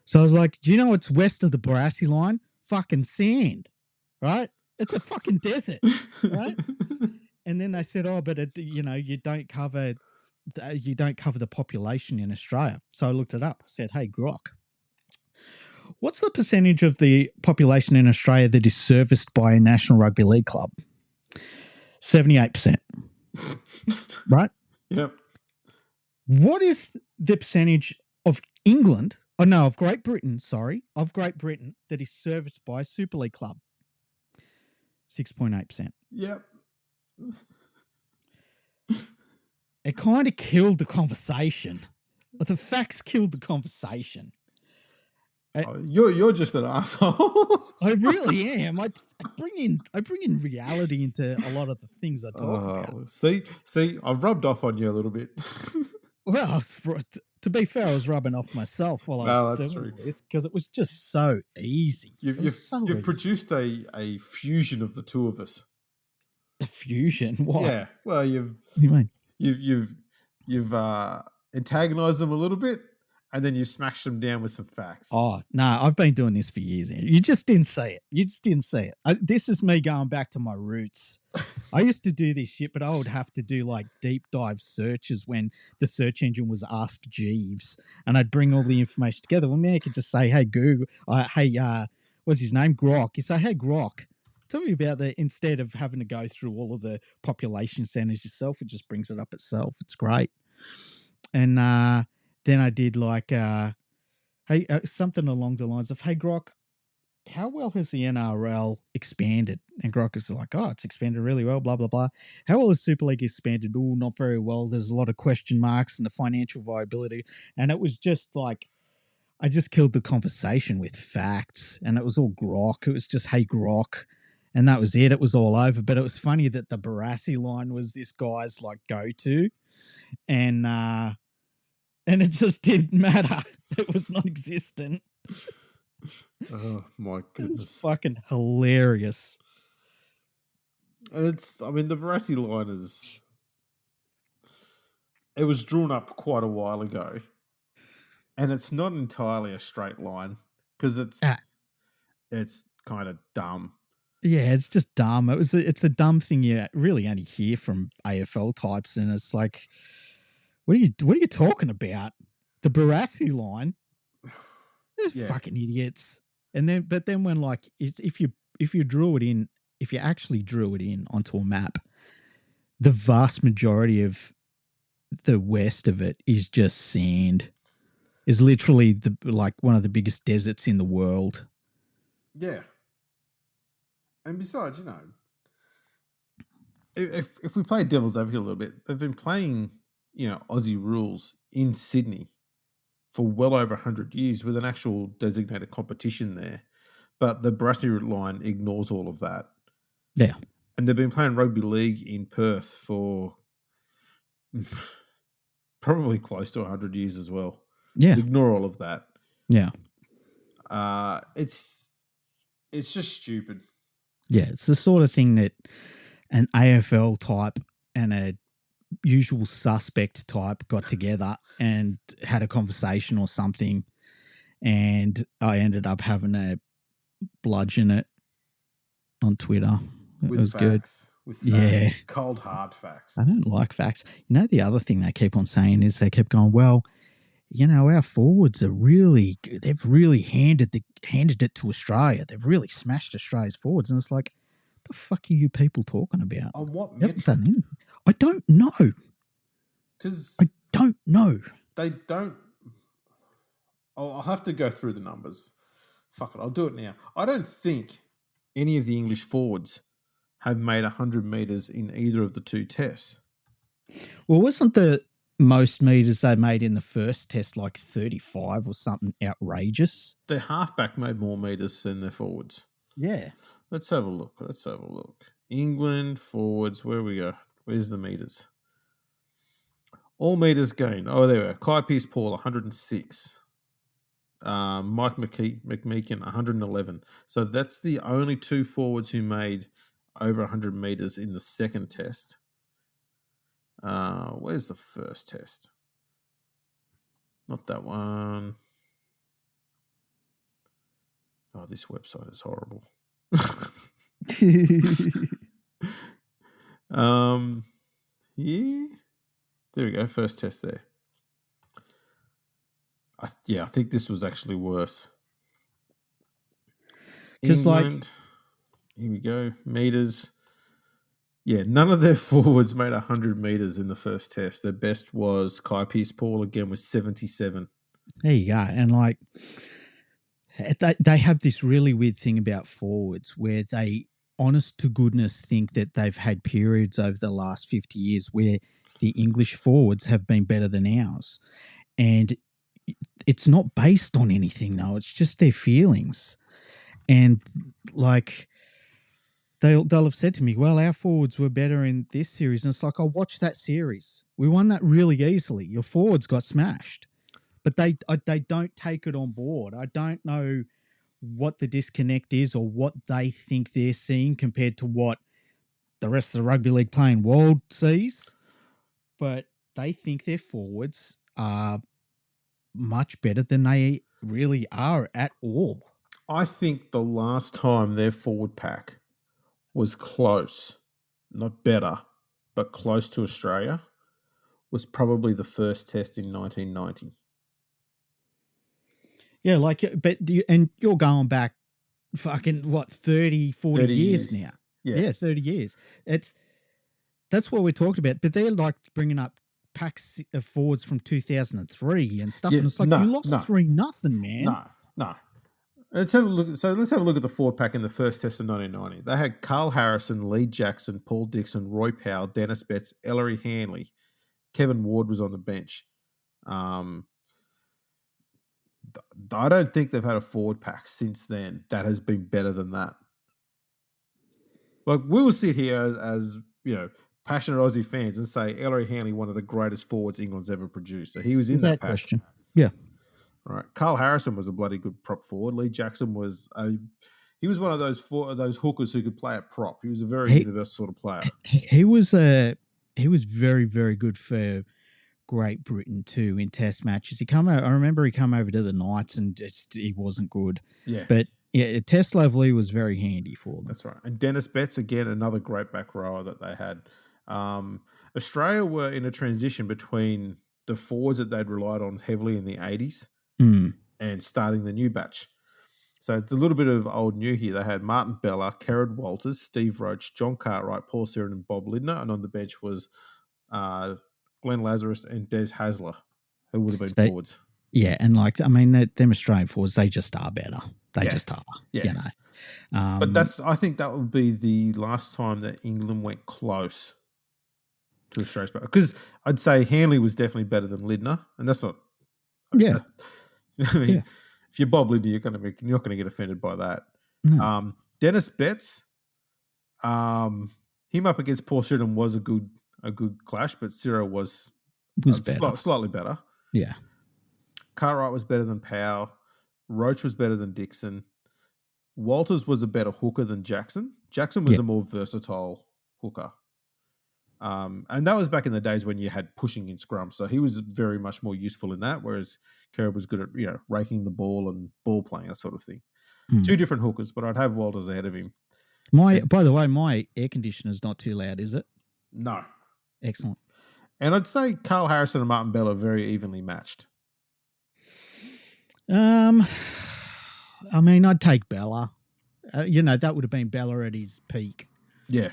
So I was like, do you know what's west of the Barassi line? Fucking sand, right? It's a fucking desert, right? And then they said, oh, but you don't cover the population in Australia. So I looked it up. I said, hey, Grok, what's the percentage of the population in Australia that is serviced by a National Rugby League club? 78%. Right? Yep. What is the percentage of England, of Great Britain, that is serviced by a Super League club? 6.8%. Yep. It kind of killed the conversation. The facts killed the conversation. You're just an asshole. I really am. I bring in reality into a lot of the things I talk about. See, I've rubbed off on you a little bit. Well, to be fair, I was rubbing off myself while I was doing this because it was just so easy. You've produced a fusion of the two of us. A fusion? What? Yeah. Well, What do you mean? You've you've antagonized them a little bit, and then you smashed them down with some facts. Oh, no, I've been doing this for years. You just didn't see it. You just didn't see it. This is me going back to my roots. I used to do this shit, but I would have to do like deep dive searches when the search engine was Ask Jeeves, and I'd bring all the information together. Well, man, I could just say, "Hey Google, what's his name? Grok." You say, "Hey Grok, tell me about that." Instead of having to go through all of the population centers yourself, it just brings it up itself. It's great. And then I did like, hey, something along the lines of, "Hey Grok, how well has the NRL expanded?" And Grok is like, "Oh, it's expanded really well, blah, blah, blah. How well has Super League expanded?" "Oh, not very well. There's a lot of question marks and the financial viability." And it was just like, I just killed the conversation with facts, and it was all Grok. It was just, "Hey Grok." And that was it. It was all over. But it was funny that the Barassi line was this guy's like go to. And it just didn't matter. It was non existent. Oh my It was goodness! fucking hilarious. And the Barassi line it was drawn up quite a while ago, and it's not entirely a straight line because Ah, it's kind of dumb. yeah, it's just dumb. It's a dumb thing you really only hear from AFL types, and it's like, what are you talking about? The Barassi line? They're Yeah, fucking idiots. But then when like if you drew it in, if you actually drew it in onto a map, the vast majority of the west of it is just sand. Is literally the like one of the biggest deserts in the world. yeah. And besides, if we play devil's advocate a little bit, they've been playing Aussie rules in Sydney for well over 100 years with an actual designated competition there. But the Brassy line ignores all of that. Yeah. And they've been playing rugby league in Perth for probably close to 100 years as well. Yeah. Ignore all of that. Yeah. It's just stupid. Yeah. It's the sort of thing that an AFL type and a usual suspect type got together and had a conversation or something. And I ended up having a bludgeon it on Twitter. It With was good. facts. With Yeah. facts. Cold, hard facts. I don't like facts. The other thing they keep on saying is they kept going, well, our forwards they've really handed it to Australia. They've really smashed Australia's forwards. And it's like, the fuck are you people talking about? On what They haven't metric? done anything. I don't know. Because I don't know. they don't. I'll have to go through the numbers. Fuck it, I'll do it now. I don't think any of the English forwards have made 100 metres in either of the two tests. Well, wasn't the most meters they made in the first test like 35 or something outrageous? Their halfback made more metres than their forwards. Yeah. Let's have a look. England forwards, where we go? Where's the metres? All metres gained. Oh, there we go. Kai Pearce-Paul, 106. Mike McMeekin, 111. So that's the only two forwards who made over 100 metres in the second test. Where's the first test? Not that one. Oh, this website is horrible. Yeah. There we go. First test there. I think this was actually worse. England. Here we go. Meters. Yeah, none of their forwards made 100 meters in the first test. Their best was Kai Pearce-Paul, again, was 77. There you go. And like, they have this really weird thing about forwards where they, honest to goodness, think that they've had periods over the last 50 years where the English forwards have been better than ours. And it's not based on anything, though. It's just their feelings. And like, they'll have said to me, well, our forwards were better in this series. And it's like, I watched that series. We won that really easily. Your forwards got smashed. But they don't take it on board. I don't know what the disconnect is or what they think they're seeing compared to what the rest of the rugby league playing world sees. But they think their forwards are much better than they really are at all. I think the last time their forward pack was close, not better, but close to Australia, was probably the first test in 1990. Yeah, like, and you're going back fucking what 30, 40 30 years years. now. Yeah. Yeah, 30 years. That's what we talked about. But they're like bringing up packs of forwards from 2003 and stuff, Yeah. and it's like you No, lost no, 3-0, man. no. Let's have a look. So let's have a look at the forward pack in the first test of 1990. They had Carl Harrison, Lee Jackson, Paul Dixon, Roy Powell, Dennis Betts, Ellery Hanley. Kevin Ward was on the bench. Um, I don't think they've had a forward pack since then that has been better than that. Like, we will sit here as passionate Aussie fans and say Ellery Hanley, one of the greatest forwards England's ever produced. So he was in that Without pack. question. Yeah. All right. Carl Harrison was a bloody good prop forward. Lee Jackson was one of those hookers who could play at prop. He was a very He universal sort of player. he was very, very good for Great Britain too in Test matches. I remember he come over to the Knights and he wasn't good. Yeah. But yeah, at Test level he was very handy for them. That's right. And Dennis Betts, again, another great back rower that they had. Australia were in a transition between the forwards that they'd relied on heavily in the 80s and starting the new batch. So it's a little bit of old new here. They had Martin Bella, Kerrod Walters, Steve Roach, John Cartwright, Paul Siren, and Bob Lindner. And on the bench was Glenn Lazarus and Des Hasler, who would have been forwards. Yeah, and them Australian forwards, they just are better. They just are. Yeah. But I think that would be the last time that England went close to Australia's back. Because I'd say Hanley was definitely better than Lindner, and that's not. Yeah. If you're Bob Lindner, you're not going to get offended by that. No. Dennis Betts, him up against Paul Sheridan was a good clash, but Ciro was better. Slightly better. Yeah. Cartwright was better than Powell. Roach was better than Dixon. Walters was a better hooker than Jackson. Jackson was a more versatile hooker. And that was back in the days when you had pushing in scrum. So he was very much more useful in that, whereas Kerr was good at, raking the ball and ball playing, that sort of thing. Two different hookers, but I'd have Walters ahead of him. By the way, my air conditioner's not too loud, is it? No. Excellent. And I'd say Carl Harrison and Martin Bella are very evenly matched. I'd take Bella. That would have been Bella at his peak. Yeah.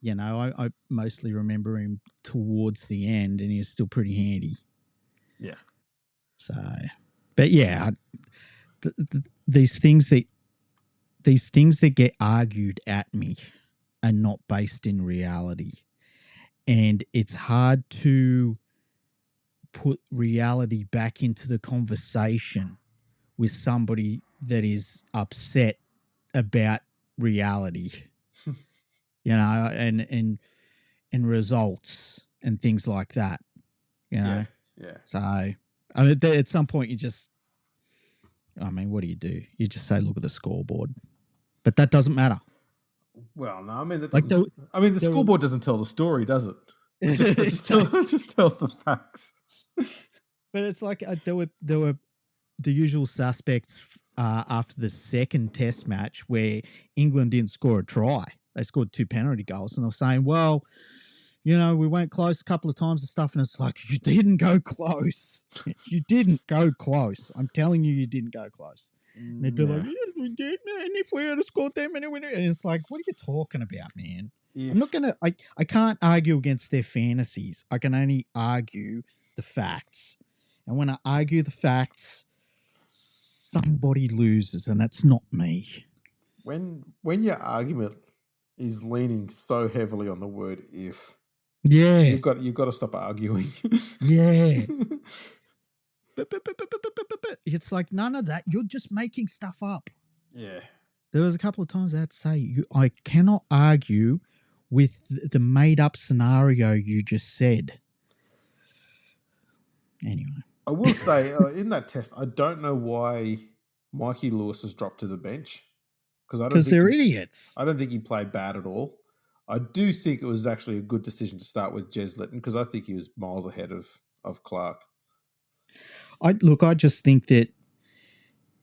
I mostly remember him towards the end, and he was still pretty handy. Yeah. So, but yeah, these things that get argued at me are not based in reality, and it's hard to put reality back into the conversation with somebody that is upset about reality. And results and things like that, Yeah. So, at some point you just, what do? You just say, look at the scoreboard, but that doesn't matter. Well, no, that doesn't. The scoreboard doesn't tell the story, does it? It just tells the facts. But it's like there were the usual suspects after the second Test match where England didn't score a try. They scored 2 penalty goals, and they're saying, well, we went close a couple of times and stuff, and it's like, you didn't go close. You didn't go close. I'm telling you didn't go close. And they'd be like, yes, we did, man. If we had scored them, and it's like, what are you talking about, man? I'm not going to, I can't argue against their fantasies. I can only argue the facts. And when I argue the facts, somebody loses, and that's not me. When your argument is leaning so heavily on the word if, you've got to stop arguing. Yeah. but it's like, none of that. You're just making stuff up. Yeah. There was a couple of times I had to say, I cannot argue with the made up scenario you just said. Anyway. I will say, in that test, I don't know why Mikey Lewis has dropped to the bench. Because they're idiots. I don't think he played bad at all. I do think it was actually a good decision to start with Jez Litton because I think he was miles ahead of Clark. I just think that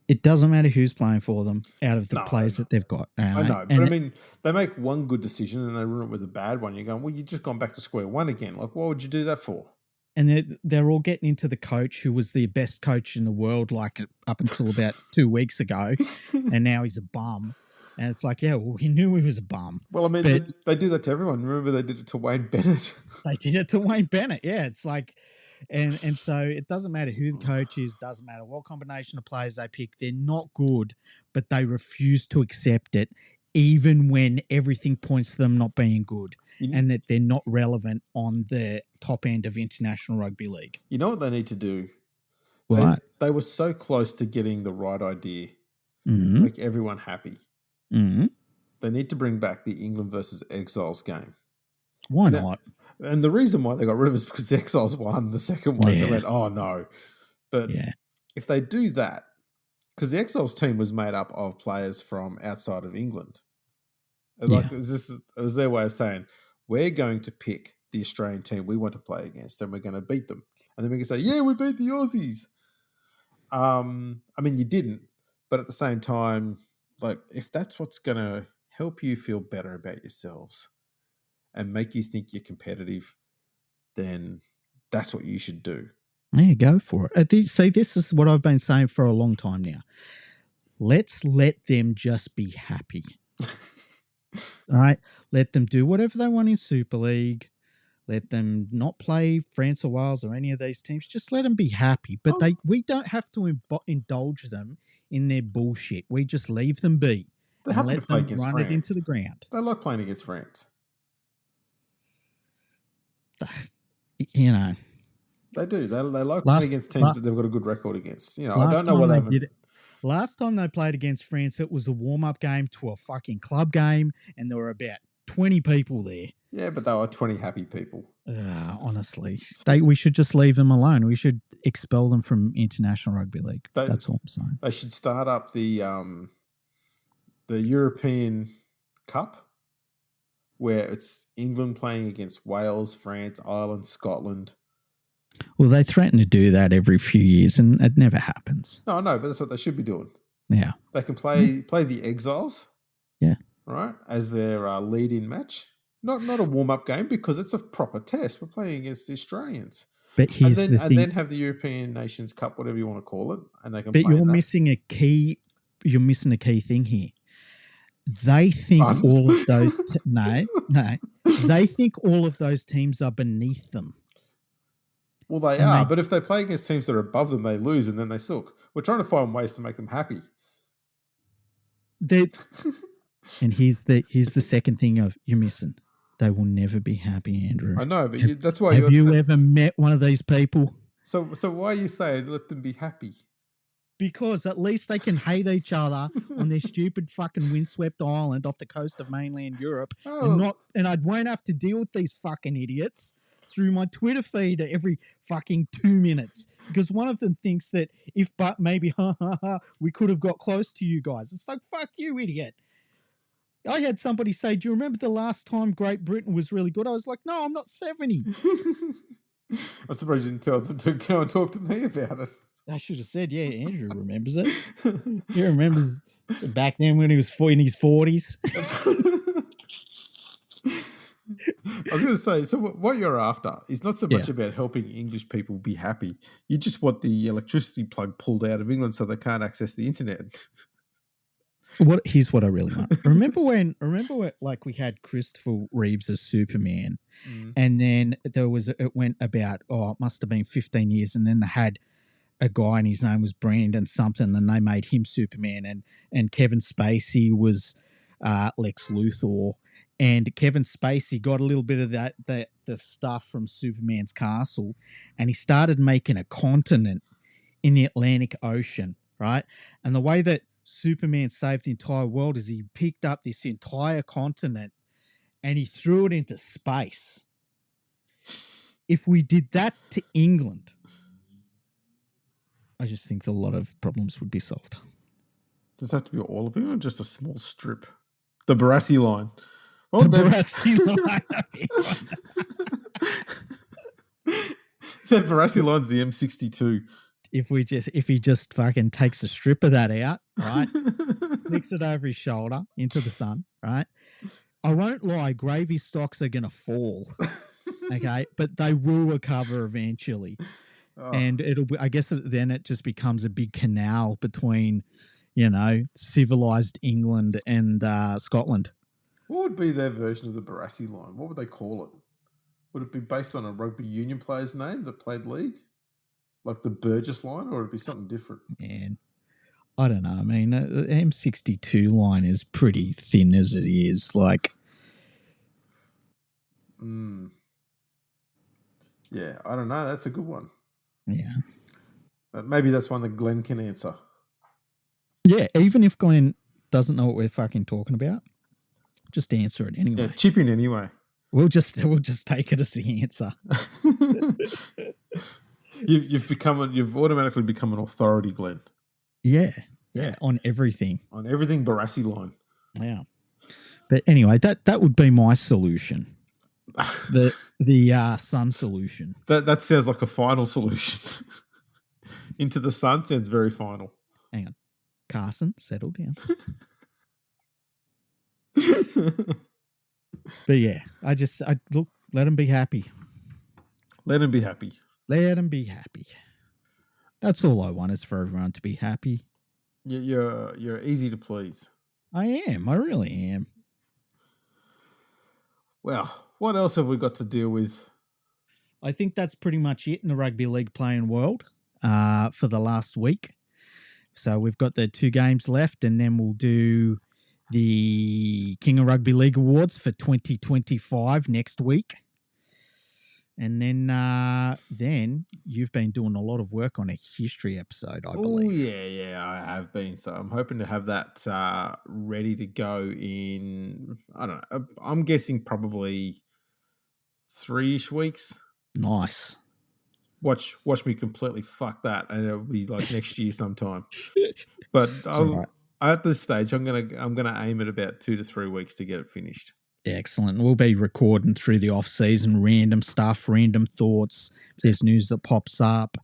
it doesn't matter who's playing for them out of the No, players that they've got. I know, but I And mean, they make one good decision and they ruin it with a bad one. You're going, well, you've just gone back to square one again. Like, what would you do that for? they're all getting into the coach who was the best coach in the world, like up until about 2 weeks ago, and now he's a bum. And it's like, yeah, well, he knew he was a bum. Well, I mean, but they do that to everyone. Remember, they did it to Wayne Bennett. they did it to Wayne Bennett. Yeah, it's like, and so it doesn't matter who the coach is, doesn't matter what combination of players they pick. They're not good, but they refuse to accept it, even when everything points to them not being good and that they're not relevant on the top end of International Rugby League. You know what they need to do? What? They were so close to getting the right idea, make everyone happy. Mm-hmm. They need to bring back the England versus Exiles game. Why not? And the reason why they got rid of it is because the Exiles won the second one. Yeah. They went, oh no. But if they do that, because the Exiles team was made up of players from outside of England. Like, it was their way of saying, we're going to pick the Australian team we want to play against and we're going to beat them. And then we can say, yeah, we beat the Aussies. I mean, you didn't. But at the same time, like, if that's what's going to help you feel better about yourselves and make you think you're competitive, then that's what you should do. Yeah, go for it. See, this is what I've been saying for a long time now. Let's let them just be happy. All right? Let them do whatever they want in Super League. Let them not play France or Wales or any of these teams. Just let them be happy. But we don't have to indulge them in their bullshit. We just leave them be and let them run it into the ground. They like playing against France. You know. They do. They like playing against teams that they've got a good record against. You know, I don't know what they did. Last time they played against France, it was a warm-up game to a fucking club game, and there were about 20 people there. Yeah, but they were 20 happy people. Honestly, we should just leave them alone. We should expel them from International Rugby League. That's all I'm saying. They should start up the European Cup, where it's England playing against Wales, France, Ireland, Scotland. Well, they threaten to do that every few years, and it never happens. No, but that's what they should be doing. Yeah, they can play the Exiles. Yeah, right, as their lead-in match. Not a warm-up game because it's a proper test. We're playing against the Australians. But here's the thing. And then have the European Nations Cup, whatever you want to call it, and they can. But you're missing a key thing here. They think all of those. No. They think all of those teams are beneath them. Well, they are, but if they play against teams that are above them, they lose and then they suck. We're trying to find ways to make them happy. And here's the second thing you're missing. They will never be happy, Andrew. I know, but that's why. Have you ever met one of these people? So why are you saying let them be happy? Because at least they can hate each other on their stupid fucking windswept island off the coast of mainland Europe, and I won't have to deal with these fucking idiots through my Twitter feed every fucking 2 minutes. Because one of them thinks that maybe we could have got close to you guys. It's like, fuck you, idiot. I had somebody say, do you remember the last time Great Britain was really good? I was like, no, I'm not 70. I'm surprised you didn't tell them to go and talk to me about it. I should have said, yeah, Andrew remembers it. He remembers back then when he was in his 40s. I was going to say, so what you're after is not so much about helping English people be happy. You just want the electricity plug pulled out of England so they can't access the internet. Here's what I really want. Remember when like we had Christopher Reeves as Superman, and then it went about it must have been 15 years, and then they had a guy and his name was Brandon something, and they made him Superman, and Kevin Spacey was Lex Luthor, and Kevin Spacey got a little bit of the stuff from Superman's castle, and he started making a continent in the Atlantic Ocean, right? And the way that Superman saved the entire world is he picked up this entire continent and he threw it into space. If we did that to England, I just think a lot of problems would be solved. Does that have to be all of it or just a small strip? The Barassi line. Well, The Barassi line. that Barassi line's the M62. If he just fucking takes a strip of that out, right? Flicks it over his shoulder into the sun, right? I won't lie, gravy stocks are gonna fall. Okay, but they will recover eventually. Oh, And I guess then it just becomes a big canal between, civilized England and Scotland. what would be their version of the Barassi line? What would they call it? Would it be based on a rugby union player's name that played league? Like the Burgess line, or would it be something different? And I don't know. I mean, the M62 line is pretty thin as it is. Like, Yeah, I don't know. That's a good one. yeah. Maybe that's one that Glenn can answer. Yeah, even if Glenn doesn't know what we're fucking talking about, just answer it anyway. Yeah, chip in anyway. We'll just take it as the answer. You've automatically become an authority, Glenn. Yeah, on everything. On everything Barassi line. Yeah. But anyway, that would be my solution. The sun solution. That sounds like a final solution. Into the sun sounds very final. Hang on. Carson, settle down. But yeah, I look, let him be happy. Let him be happy. Let him be happy. That's all I want, is for everyone to be happy. You're easy to please. I am. I really am. Well, what else have we got to deal with? I think that's pretty much it in the rugby league playing world for the last week. So we've got the 2 games left, and then we'll do the King of Rugby League Awards for 2025 next week. And then you've been doing a lot of work on a history episode, I believe. Oh, yeah, I have been. So I'm hoping to have that ready to go in, I don't know, I'm guessing probably 3-ish weeks. Nice. Watch me completely fuck that, and it'll be like next year sometime. But at this stage, I'm gonna aim at about 2 to 3 weeks to get it finished. Excellent. We'll be recording through the off season, random stuff, random thoughts. If there's news that pops up,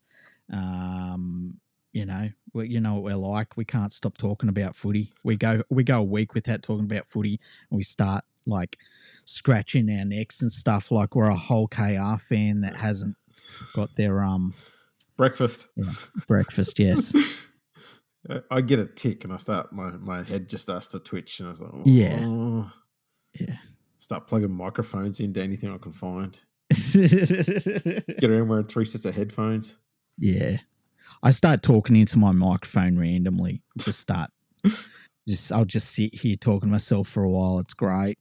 you know what we're like. We can't stop talking about footy. We go a week without talking about footy, and we start like scratching our necks and stuff like we're a whole KR fan that hasn't got their breakfast. Yeah, breakfast, yes. I get a tick and I start my head just starts to twitch, and I was like, yeah. Start plugging microphones into anything I can find. Get around wearing 3 sets of headphones. Yeah. I start talking into my microphone randomly. I'll just sit here talking to myself for a while. It's great.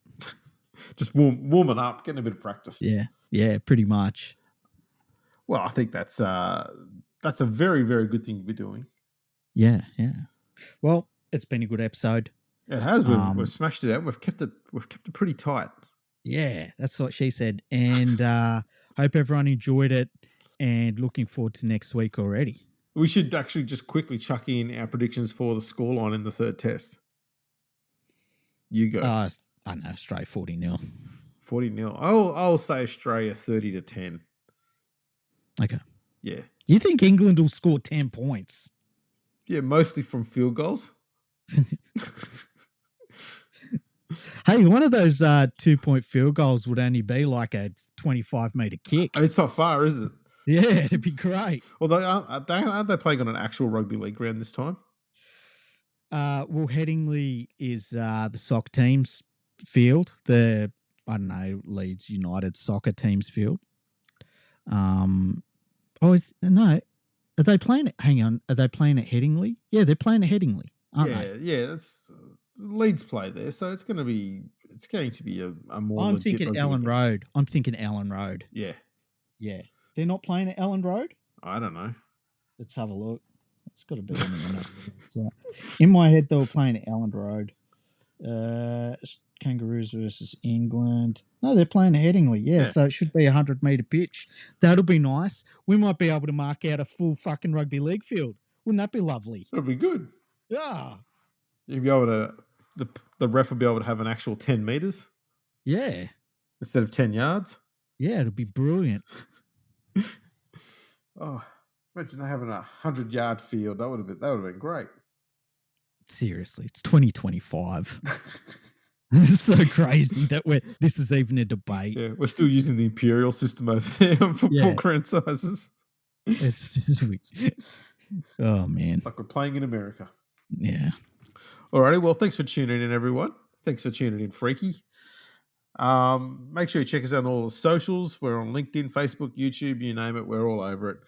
Just warming up, getting a bit of practice. Yeah, pretty much. Well, I think that's a very, very good thing to be doing. Yeah. Well, it's been a good episode. It has. We've smashed it out. We've kept it pretty tight. Yeah, that's what she said. And hope everyone enjoyed it, and looking forward to next week already. We should actually just quickly chuck in our predictions for the scoreline in the 3rd test. You go. I don't know, Australia 40-0. 40-0. I'll say Australia 30-10. Okay. Yeah. You think England will score 10 points? Yeah, mostly from field goals. Hey, one of those 2-point field goals would only be like a 25-meter kick. It's not far, is it? Yeah, it'd be great. Although, aren't they playing on an actual rugby league ground this time? Well, Headingley is the soccer team's field. I don't know, Leeds United soccer team's field. No, are they playing it? Hang on, are they playing at Headingley? Yeah, they're playing at Headingley, aren't they? Yeah, that's Leeds play there, so it's going to be a more. I'm thinking Ellen Road. Yeah. They're not playing at Ellen Road. I don't know. Let's have a look. It's got to be in the minute. So, in my head, they were playing at Ellen Road. Kangaroos versus England. No, they're playing at Headingley. Yeah, so it should be a 100-meter pitch. That'll be nice. We might be able to mark out a full fucking rugby league field. Wouldn't that be lovely? That'd be good. Yeah. You'd be able to. The ref would be able to have an actual 10 meters. Yeah. instead of 10 yards. Yeah, it'll be brilliant. Oh, imagine having a 100-yard field. That would have been great. Seriously, it's 2025. It's so crazy that this is even a debate. Yeah, we're still using the imperial system over there on football Yeah. ground sizes. It's just oh man. It's like we're playing in America. Yeah. Alrighty, well, thanks for tuning in, everyone. Thanks for tuning in, Freaky. Make sure you check us out on all the socials. We're on LinkedIn, Facebook, YouTube, you name it. We're all over it.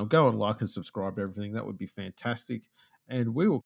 Go and like and subscribe to everything. That would be fantastic. And we will